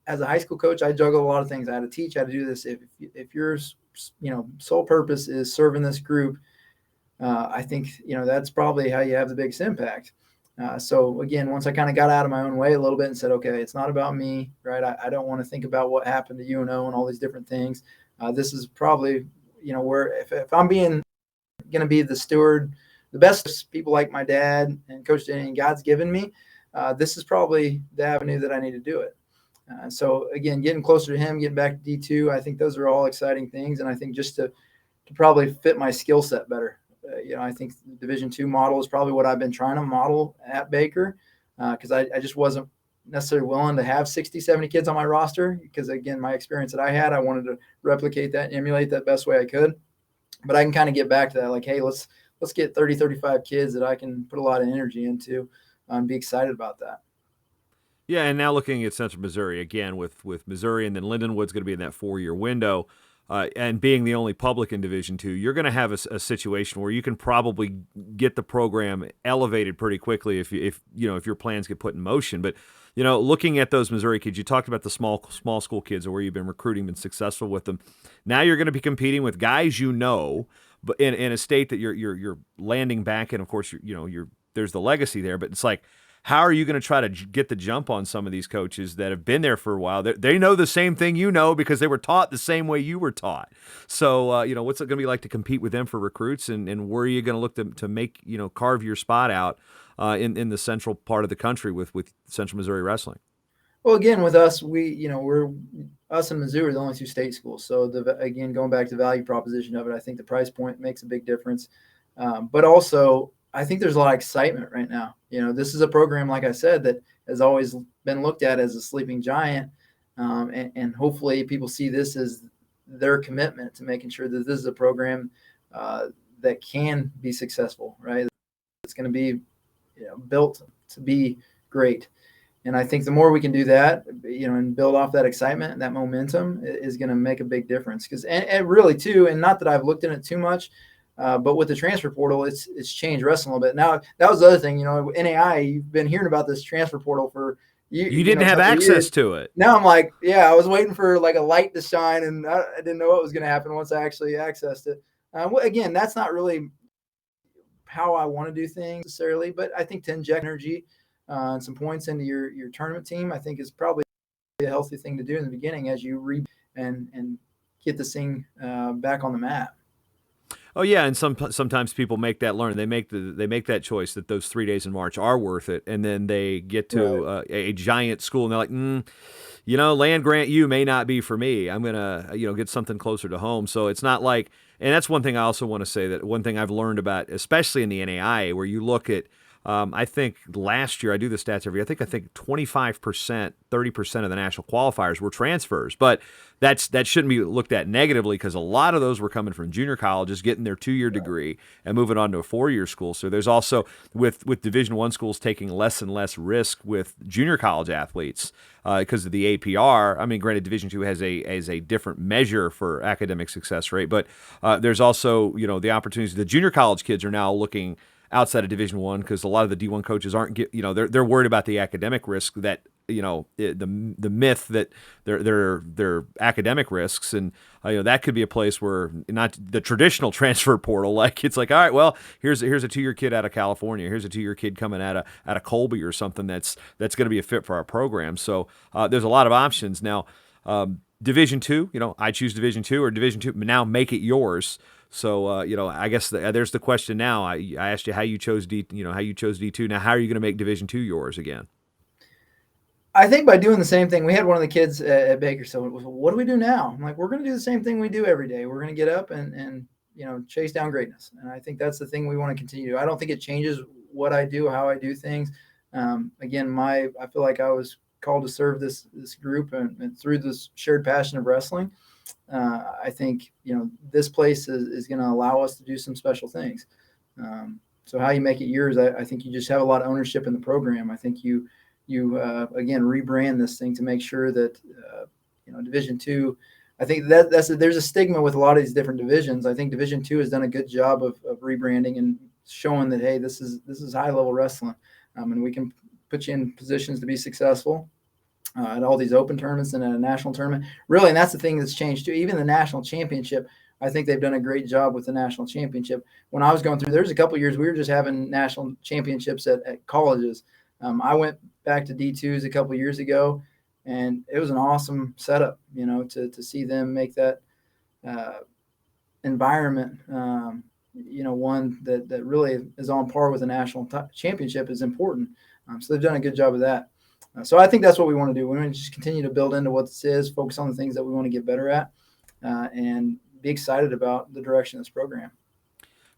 as a high school coach, I juggle a lot of things. I had to teach, I had to do this. If your sole purpose is serving this group. I think, that's probably how you have the biggest impact. So again, once I kind of got out of my own way a little bit and said, okay, it's not about me, right? I don't want to think about what happened to UNO and all these different things. This is probably, where if I'm going to be the steward, the best people like my dad and Coach Denney and God's given me, this is probably the avenue that I need to do it. So again, getting closer to him, getting back to D2, I think those are all exciting things. And I think just to probably fit my skill set better. I think the Division II model is probably what I've been trying to model at Baker because I just wasn't necessarily willing to have 60, 70 kids on my roster because, again, my experience that I had, I wanted to replicate that, emulate that best way I could. But I can kind of get back to that, like, hey, let's get 30, 35 kids that I can put a lot of energy into and be excited about that. Yeah, and now looking at Central Missouri, again, with Missouri and then Lindenwood's going to be in that 4-year window. And being the only public in Division II, you're going to have a situation where you can probably get the program elevated pretty quickly if your plans get put in motion. But looking at those Missouri kids, you talked about the small school kids, or where you've been recruiting, been successful with them. Now you're going to be competing with guys but in a state that you're landing back in. Of course, there's the legacy there, but it's like, how are you going to try to get the jump on some of these coaches that have been there for a while? They know the same thing you know because they were taught the same way you were taught. So, what's it going to be like to compete with them for recruits, and where are you going to look to make, carve your spot out in the central part of the country with Central Missouri Wrestling? Well, again, with us, we're us and Mizzou are the only two state schools. So again, going back to the value proposition of it, I think the price point makes a big difference. But also, I think there's a lot of excitement right now. This is a program, like I said, that has always been looked at as a sleeping giant, and hopefully people see this as their commitment to making sure that this is a program that can be successful. Right, it's going to be built to be great. And I think the more we can do that, and build off that excitement, that momentum is going to make a big difference. And really too, and not that I've looked in it too much, but with the transfer portal, it's changed wrestling a little bit. Now, that was the other thing, NAIA, you've been hearing about this transfer portal for years. You didn't have access to it. Now I'm like, I was waiting for like a light to shine, and I didn't know what was going to happen once I actually accessed it. Again, that's not really how I want to do things necessarily, but I think to inject energy and some points into your tournament team, I think is probably a healthy thing to do in the beginning as you and get this thing back on the map. Oh yeah, and sometimes people make that learn. They make that choice that those 3 days in March are worth it, and then they get to a giant school and they're like, land grant U may not be for me. I'm gonna get something closer to home. So it's not like, and that's one thing I also want to say, that one thing I've learned about, especially in the NAIA, where you look at. I think last year, I do the stats every year, I think 25%, 30% of the national qualifiers were transfers. But that shouldn't be looked at negatively, because a lot of those were coming from junior colleges, getting their 2-year degree and moving on to a 4-year school. So there's also, with Division I schools taking less and less risk with junior college athletes because of the APR. I mean, granted, Division II has a different measure for academic success rate, but there's also, the opportunities. The junior college kids are now looking outside of Division I, because a lot of the D1 coaches aren't they're worried about the academic risk, that the myth that they're academic risks, and that could be a place where not the traditional transfer portal, like it's like, all right, well, here's a 2-year kid out of California, here's a 2-year kid coming out of Colby or something that's going to be a fit for our program. So there's a lot of options now. Division II, I choose Division II, or Division II, now make it yours. So I guess there's the question now. I asked you how you chose D2. Now, how are you going to make Division II yours again? I think by doing the same thing. We had one of the kids at Baker. So what do we do now? I'm like, we're going to do the same thing we do every day. We're going to get up and chase down greatness. And I think that's the thing we want to continue to do. I don't think it changes what I do, how I do things. Again, I feel like I was called to serve this group, and through this shared passion of wrestling. I think this place is going to allow us to do some special things. So how you make it yours, I think you just have a lot of ownership in the program. I think you again rebrand this thing to make sure that Division II. I think there's a stigma with a lot of these different divisions. I think Division II has done a good job of rebranding and showing that, hey, this is high level wrestling, and we can put you in positions to be successful. At all these open tournaments and at a national tournament, really, and that's the thing that's changed too. Even the national championship, I think they've done a great job with the national championship. When I was going through, there's a couple of years we were just having national championships at colleges. I went back to D2s a couple of years ago, and it was an awesome setup, to see them make that environment, one that really is on par with a national championship is important. So they've done a good job of that. So I think that's what we want to do. We want to just continue to build into what this is, focus on the things that we want to get better at, and be excited about the direction of this program.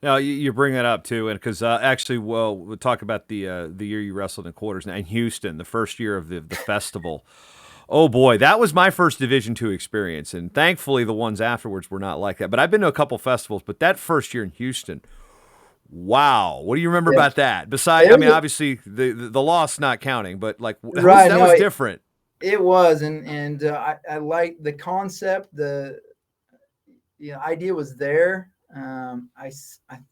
Now, you bring that up, too, and because actually, we'll talk about the year you wrestled in quarters now in Houston, the first year of the festival. Oh, boy, that was my first Division II experience, and thankfully the ones afterwards were not like that. But I've been to a couple festivals, but that first year in Houston, wow. What do you remember about that? Besides, obviously the loss not counting, but that was different. It was, and I like the concept. The idea was there. I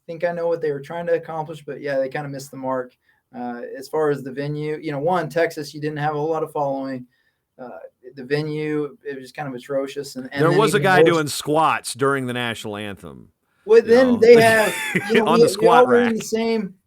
think I know what they were trying to accomplish, but they kind of missed the mark. As far as the venue, Texas, you didn't have a lot of following. The venue, it was kind of atrocious. And there was a guy doing squats during the national anthem. Well, then they have, on the squat rack.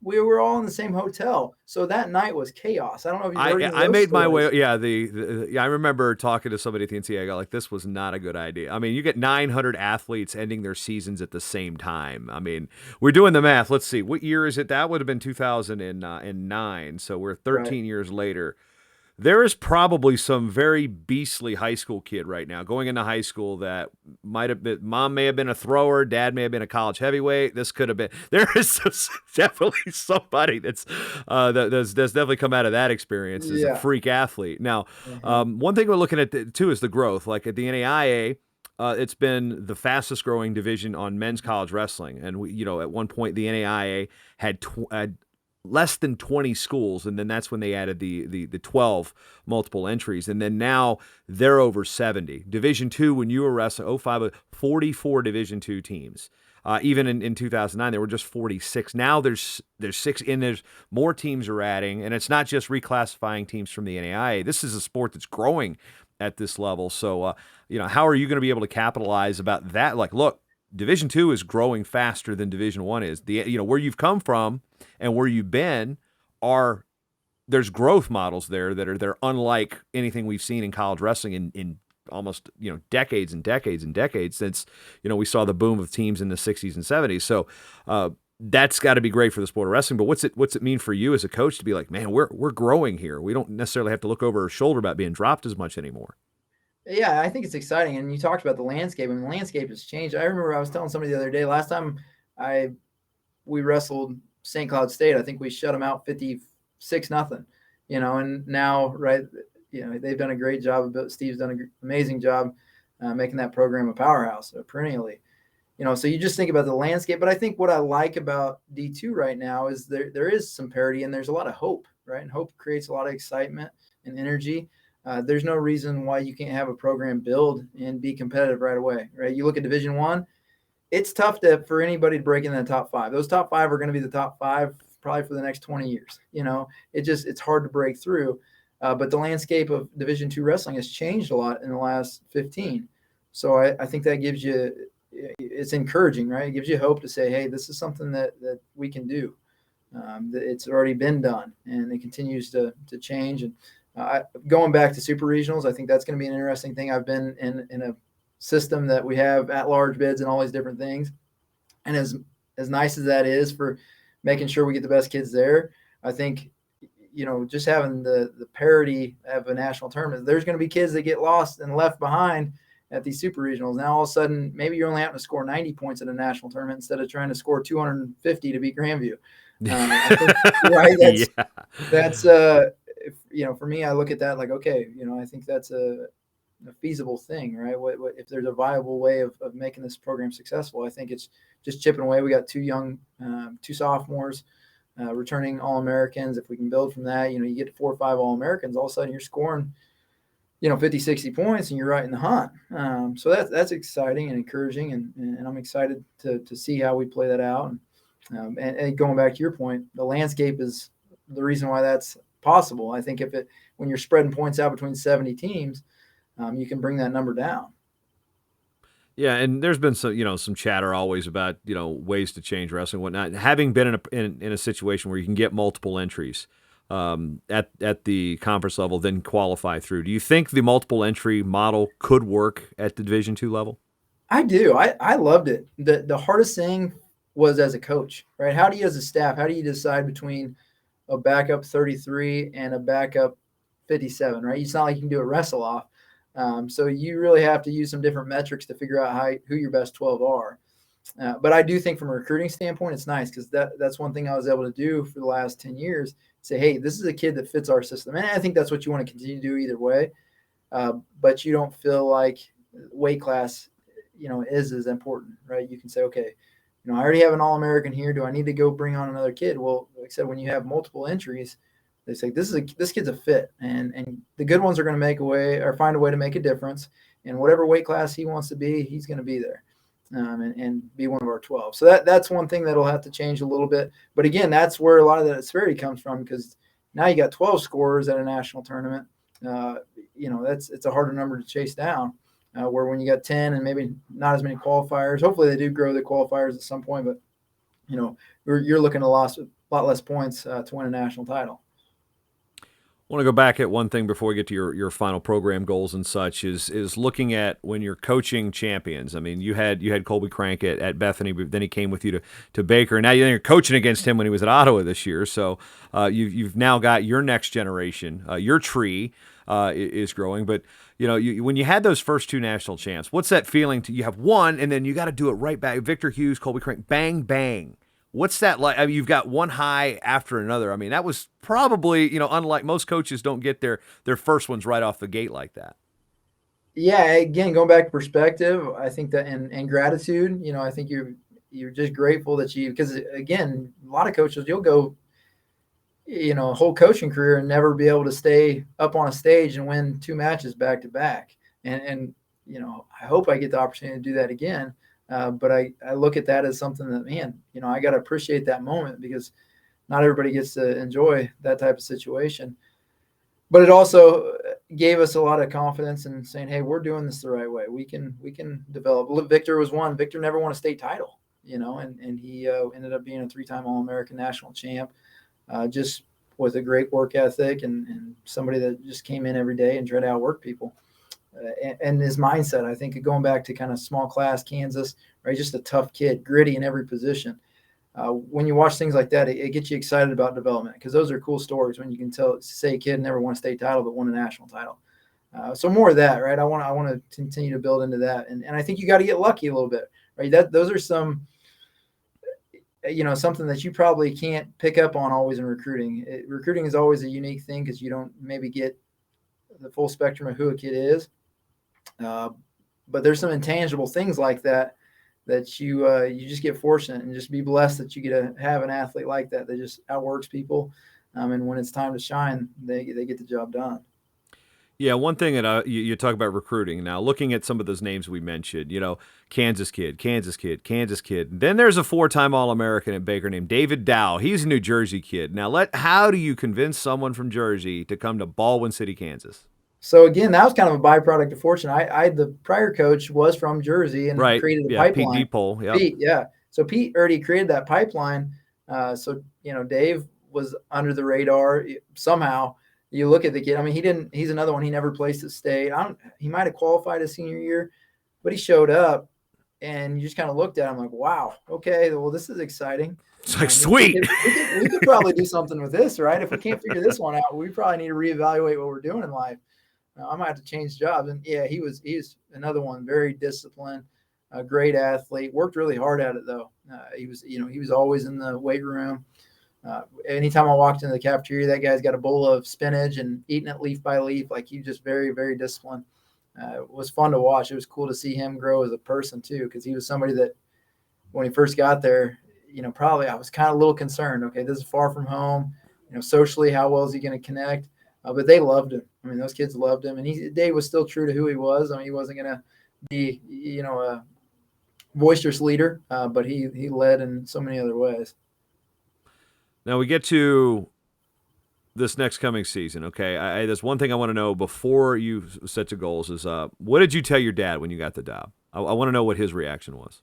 We were all in the same hotel. So that night was chaos. I don't know if you've heard any of I those made stories. my way. Yeah, I remember talking to somebody at the NCAA. I got like, this was not a good idea. I mean, you get 900 athletes ending their seasons at the same time. I mean, we're doing the math. Let's see, what year is it? That would have been 2009. So we're 13 years later. There is probably some very beastly high school kid right now going into high school that might have been, mom may have been a thrower, dad may have been a college heavyweight. This could have been, there is definitely somebody that's definitely come out of that experience as a freak athlete. Now, one thing we're looking at too is the growth. Like at the NAIA, it's been the fastest growing division on men's college wrestling. And we, at one point the NAIA had less than 20 schools, and then that's when they added the 12 multiple entries, and then now they're over 70. Division II, when you were wrestling, 05, 44 Division II teams. Even in 2009, there were just 46. Now there's 6, and there's more teams are adding, and it's not just reclassifying teams from the NAIA. This is a sport that's growing at this level. So, how are you going to be able to capitalize about that? Like, look, Division II is growing faster than Division I is. Where you've come from and where you've been there's growth models there they're unlike anything we've seen in college wrestling in almost decades and decades and decades since we saw the boom of teams in the 60s and 70s. So that's got to be great for the sport of wrestling. But what's it mean for you as a coach to be like, man, we're growing here. We don't necessarily have to look over our shoulder about being dropped as much anymore. Yeah, I think it's exciting. And you talked about the landscape, and the landscape has changed. I remember I was telling somebody the other day, last time we wrestled St. Cloud State, I think we shut them out 56-0, and now, they've done a great job. Steve's done an amazing job making that program a powerhouse perennially. So you just think about the landscape. But I think what I like about D2 right now is there is some parity and there's a lot of hope, right? And hope creates a lot of excitement and energy. There's no reason why you can't have a program build and be competitive right away, right? You look at Division I, it's tough for anybody to break in the top 5. Those top 5 are going to be the top 5 probably for the next 20 years. It's hard to break through. But the landscape of Division II wrestling has changed a lot in the last 15. So I think that gives you, it's encouraging, right? It gives you hope to say, hey, this is something that we can do. It's already been done and it continues to change. And going back to super regionals, I think that's going to be an interesting thing. I've been in a system that we have at-large bids and all these different things. And as nice as that is for making sure we get the best kids there, I think, just having the parity of a national tournament, there's going to be kids that get lost and left behind at these super regionals. Now, all of a sudden, maybe you're only having to score 90 points in a national tournament instead of trying to score 250 to beat Grandview. I think, right? That's for me, I look at that like, okay, I think that's a feasible thing, right? What if there's a viable way of making this program successful? I think it's just chipping away. We got 2 sophomores returning All-Americans. If we can build from that, you get to 4 or 5 All-Americans, all of a sudden you're scoring 50, 60 points and you're right in the hunt. So that's exciting and encouraging, and I'm excited to see how we play that out. And going back to your point, the landscape is the reason why that's possible. I think when you're spreading points out between 70 teams, you can bring that number down. Yeah, and there's been some chatter always about ways to change wrestling and whatnot. Having been in a situation where you can get multiple entries at the conference level, then qualify through. Do you think the multiple entry model could work at the Division II level? I do. I loved it. The hardest thing was as a coach, right? How do you, as a staff, how do you decide between a backup 33 and a backup 57, right? It's not like you can do a wrestle off. So you really have to use some different metrics to figure out who your best 12 are. But I do think from a recruiting standpoint, it's nice because that's one thing I was able to do for the last 10 years. Say, hey, this is a kid that fits our system. And I think that's what you want to continue to do either way. But you don't feel like weight class, is as important, right? You can say, okay, I already have an All-American here. Do I need to go bring on another kid? Well, like I said, when you have multiple entries, they say this kid's a fit, and the good ones are going to find a way to make a difference. And whatever weight class he wants to be, he's going to be there, and be one of our 12. So that's one thing that'll have to change a little bit. But again, that's where a lot of that disparity comes from, because now you got 12 scorers at a national tournament. It's a harder number to chase down. where when you got 10 and maybe not as many qualifiers, hopefully they do grow the qualifiers at some point, but you're looking at a lot less points to win a national title. I want to go back at one thing before we get to your final program goals and such is looking at when you're coaching champions. I mean, you had Colby Crank at Bethany, but then he came with you to Baker, and now you're coaching against him when he was at Ottawa this year. So you've now got your next generation. Your tree is growing, but when you had those first two national champs, what's that feeling? You have one, and then you got to do it right back. Victor Hughes, Colby Crank, bang bang. What's that like? I mean, you've got one high after another. I mean, that was probably, unlike most coaches don't get their first ones right off the gate like that. Yeah, again, going back to perspective, I think that and gratitude, I think you're just grateful that because again, a lot of coaches, you'll go, a whole coaching career and never be able to stay up on a stage and win 2 matches back to back. And I hope I get the opportunity to do that again. But I look at that as something that, man, I got to appreciate that moment because not everybody gets to enjoy that type of situation. But it also gave us a lot of confidence in saying, hey, we're doing this the right way. We can develop. Victor was one. Victor never won a state title, and he ended up being a 3-time All-American national champ, just with a great work ethic and somebody that just came in every day and tried to outwork people. And his mindset, I think, going back to kind of small class Kansas, right? Just a tough kid, gritty in every position. When you watch things like that, it gets you excited about development because those are cool stories when you can say a kid never won a state title but won a national title. So more of that, right? I want to continue to build into that, and I think you got to get lucky a little bit, right? Those are some, something that you probably can't pick up on always in recruiting. Recruiting is always a unique thing because you don't maybe get the full spectrum of who a kid is. But there's some intangible things like that you just get fortunate and just be blessed that you get to have an athlete like that just outworks people. And when it's time to shine, they get the job done. Yeah, one thing that you talk about recruiting now, looking at some of those names we mentioned, Kansas kid. Then there's a 4-time All-American at Baker named David Dow. He's a New Jersey kid. Now, how do you convince someone from Jersey to come to Baldwin City, Kansas? So again, that was kind of a byproduct of fortune. The prior coach was from Jersey and created a pipeline. Pete Depot, yep. Pete, yeah. So Pete already created that pipeline. So Dave was under the radar somehow. You look at the kid. I mean, he's another one. He never placed at state. He might have qualified his senior year, but he showed up, and you just kind of looked at him like, wow, okay, well, this is exciting. It's like, sweet. We could probably do something with this, right? If we can't figure this one out, we probably need to reevaluate what we're doing in life. I might have to change jobs. And yeah, he's another one, very disciplined, a great athlete, worked really hard at it though. He was always in the weight room. Anytime I walked into the cafeteria, that guy's got a bowl of spinach and eating it leaf by leaf. Like, he just very, very disciplined. It was fun to watch. It was cool to see him grow as a person too, because he was somebody that when he first got there, probably I was kind of a little concerned. Okay, this is far from home. Socially, how well is he going to connect? But they loved him. I mean, those kids loved him, and Dave was still true to who he was. I mean, he wasn't going to be, a boisterous leader, but he led in so many other ways. Now we get to this next coming season. Okay, there's one thing I want to know before you set your goals is what did you tell your dad when you got the job? I want to know what his reaction was.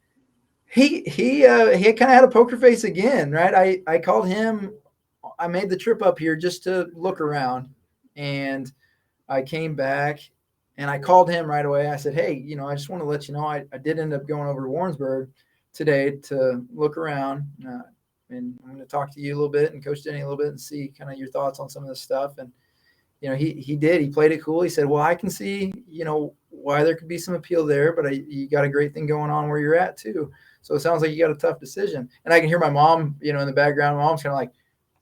He kind of had a poker face again, right? I called him. I made the trip up here just to look around. And I came back and I called him right away. I said, hey, I just want to let you know, I did end up going over to Warrensburg today to look around. And I'm going to talk to you a little bit and Coach Denney a little bit and see kind of your thoughts on some of this stuff. And, he did. He played it cool. He said, well, I can see, why there could be some appeal there, but you got a great thing going on where you're at too. So it sounds like you got a tough decision. And I can hear my mom, in the background. Mom's kind of like,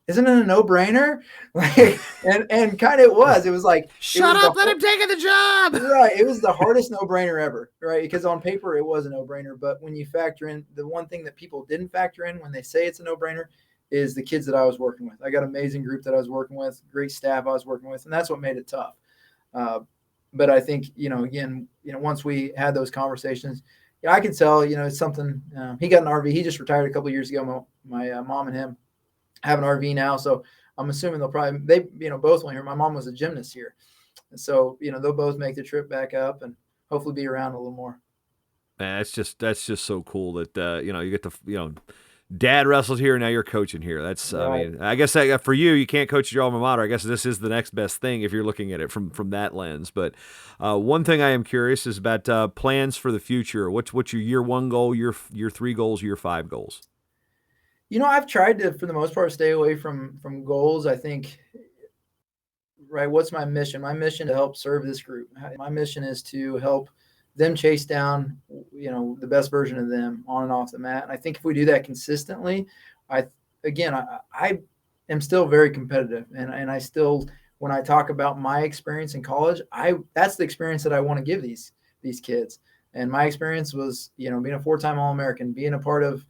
isn't it a no-brainer? Like, and kind of it was. It was like, shut up, let him take the job. Right. It was the hardest no-brainer ever, right? Because on paper it was a no-brainer, but when you factor in the one thing that people didn't factor in when they say it's a no-brainer is the kids that I was working with. I got an amazing group that I was working with, great staff I was working with, and that's what made it tough. But I think, again, once we had those conversations, I could tell, it's something. He got an RV. He just retired a couple of years ago. My mom and him have an RV now, so I'm assuming they'll both went here. My mom was a gymnast here, and so they'll both make the trip back up, and hopefully be around a little more. Man, that's just so cool that you get to Dad wrestled here, now you're coaching here. That's Right. I mean, I guess for you can't coach at your alma mater. I guess this is the next best thing if you're looking at it from that lens. But one thing I am curious is about plans for the future. What's your year 1 goal, your 3 goals, year 5 goals? I've tried to, for the most part, stay away from goals. I think, right, what's my mission? My mission to help serve this group. My mission is to help them chase down, the best version of them on and off the mat. And I think if we do that consistently, I am still very competitive. And I still, when I talk about my experience in college, that's the experience that I want to give these kids. And my experience was, being a 4-time All-American, being a part of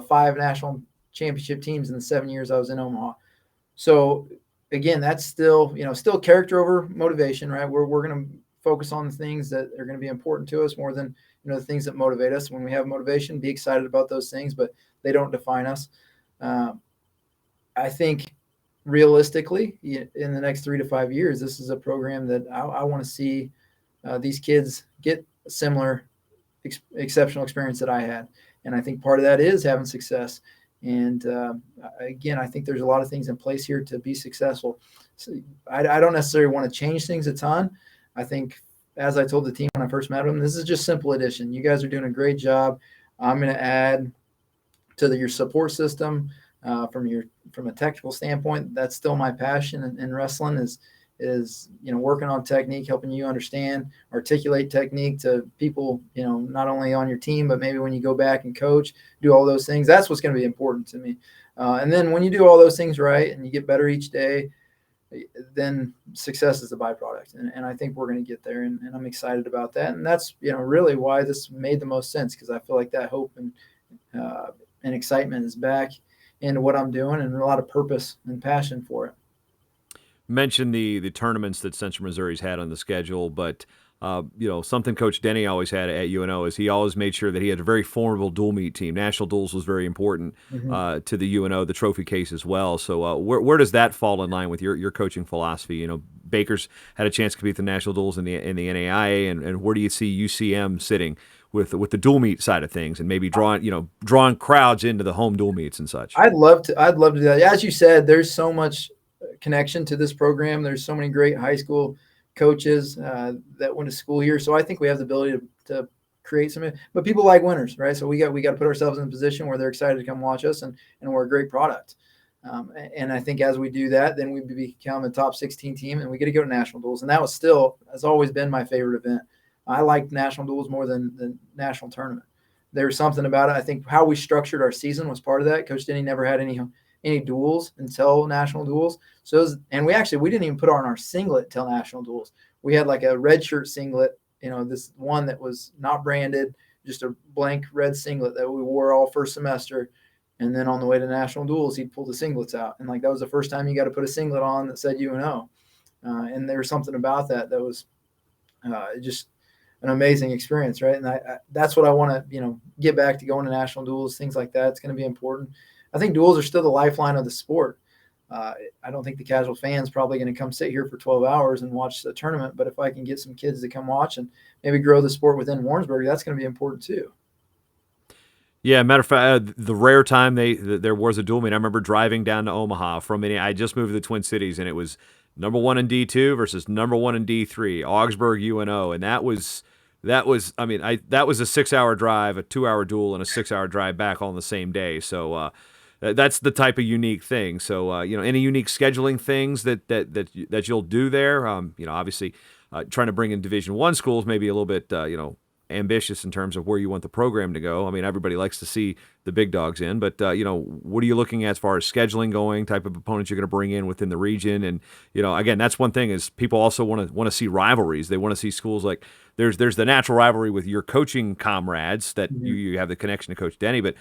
5 national championship teams in the 7 years I was in Omaha. So again, that's still character over motivation, right? We're going to focus on the things that are going to be important to us more than, the things that motivate us. When we have motivation, be excited about those things, but they don't define us. I think realistically, in the next 3 to 5 years, this is a program that I want to see these kids get a similar exceptional experience that I had. And I think part of that is having success. And again, I think there's a lot of things in place here to be successful. So I don't necessarily want to change things a ton. I think, as I told the team when I first met them, this is just simple addition. You guys are doing a great job. I'm going to add to your support system from a technical standpoint. That's still my passion in wrestling is working on technique, helping you understand, articulate technique to people, not only on your team, but maybe when you go back and coach, do all those things. That's what's going to be important to me. And then when you do all those things right and you get better each day, then success is the byproduct. And I think we're going to get there. And I'm excited about that. And that's, really why this made the most sense, because I feel like that hope and excitement is back into what I'm doing and a lot of purpose and passion for it. Mentioned the tournaments that Central Missouri's had on the schedule, but something Coach Denney always had at UNO is he always made sure that he had a very formidable dual meet team. National duels was very important to the UNO, the trophy case as well. So where does that fall in line with your coaching philosophy? Baker's had a chance to compete the national duels in the NAIA, and where do you see UCM sitting with the dual meet side of things, and maybe drawing crowds into the home dual meets and such? I'd love to do that. As you said, there's so much connection to this program. There's so many great high school coaches that went to school here. So I think we have the ability to create some, but people like winners, right? So we got to put ourselves in a position where they're excited to come watch us and we're a great product. And I think as we do that, then we become a top 16 team and we get to go to national duels. And that has always been my favorite event. I like national duels more than the national tournament. There's something about it. I think how we structured our season was part of that. Coach Denney never had any duels until national duels. So we didn't even put on our singlet till national duels. We had like a red shirt singlet, this one that was not branded, just a blank red singlet that we wore all first semester. And then on the way to national duels, he'd pull the singlets out. And that was the first time you got to put a singlet on that said UNO. And there was something about that was just an amazing experience, right? And that's what I want to, get back to going to national duels, things like that. It's going to be important. I think duels are still the lifeline of the sport. I don't think the casual fan's probably going to come sit here for 12 hours and watch the tournament, but if I can get some kids to come watch and maybe grow the sport within Warrensburg, that's going to be important too. Yeah, matter of fact, the rare time there was a dual meet, I remember driving down to Omaha from I just moved to the Twin Cities, and it was number 1 in D2 versus number 1 in D3, Augsburg UNO, and that was a 6-hour drive, a 2-hour duel, and a 6-hour drive back all on the same day. So that's the type of unique thing. So any unique scheduling things that you'll do there. Obviously, trying to bring in Division I schools maybe a little bit ambitious in terms of where you want the program to go. I mean, everybody likes to see the big dogs in, but what are you looking at as far as scheduling going, type of opponents you're going to bring in within the region? And again, that's one thing is people also want to see rivalries. They want to see schools like there's the natural rivalry with your coaching comrades that you have the connection to Coach Denney, but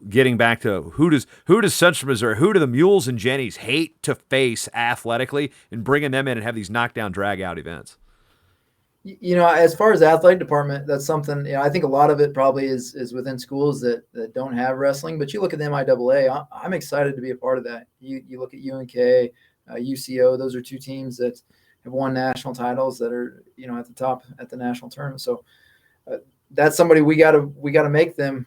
getting back to who does Central Missouri, who do the Mules and Jennies hate to face athletically, and bringing them in and have these knockdown drag out events. As far as the athletic department, that's something, I think a lot of it probably is within schools that don't have wrestling, but you look at the MIAA, I'm excited to be a part of that. You look at UNK, UCO, those are 2 teams that have won national titles that are, at the top at the national tournament. So that's somebody we got to make them.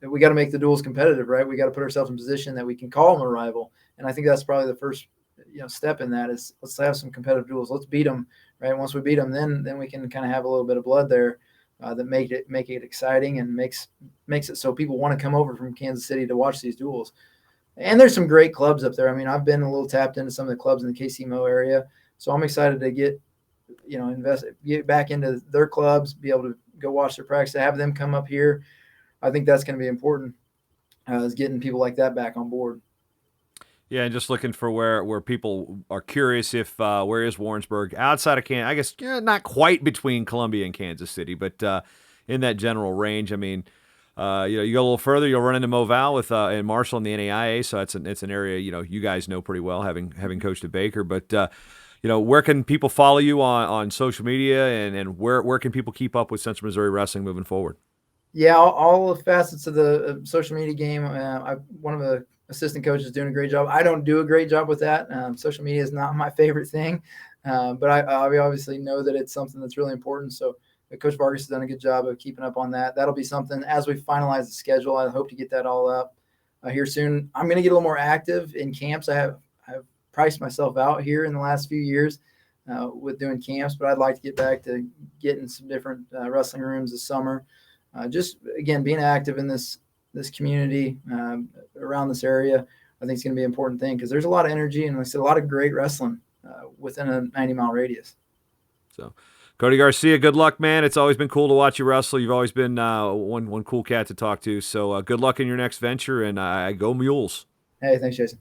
We got to make the duels competitive, right? We got to put ourselves in position that we can call them a rival. And I think that's probably the first, step in that is let's have some competitive duels. Let's beat them, right? Once we beat them, then we can kind of have a little bit of blood there that make it exciting and makes it so people want to come over from Kansas City to watch these duels. And there's some great clubs up there. I mean, I've been a little tapped into some of the clubs in the KCMO area, so I'm excited to get back into their clubs, be able to go watch their practice, have them come up here. I think that's going to be important, is getting people like that back on board. Yeah, and just looking for where people are curious if where is Warrensburg outside of Kansas? I guess not quite between Columbia and Kansas City, but in that general range. I mean, you go a little further, you'll run into Moval with and Marshall in the NAIA, so it's an area you guys know pretty well, having coached at Baker. But where can people follow you on social media, and where can people keep up with Central Missouri wrestling moving forward? Yeah, all the facets of the social media game. One of the assistant coaches is doing a great job. I don't do a great job with that. Social media is not my favorite thing, but I obviously know that it's something that's really important. So Coach Vargas has done a good job of keeping up on that. That'll be something as we finalize the schedule. I hope to get that all up here soon. I'm going to get a little more active in camps. I've priced myself out here in the last few years with doing camps, but I'd like to get back to getting some different wrestling rooms this summer. Just again, being active in this community around this area, I think is going to be an important thing because there's a lot of energy and like I said, a lot of great wrestling within a 90-mile radius. So, Cody Garcia, good luck, man. It's always been cool to watch you wrestle. You've always been one cool cat to talk to. So, good luck in your next venture, and go Mules. Hey, thanks, Jason.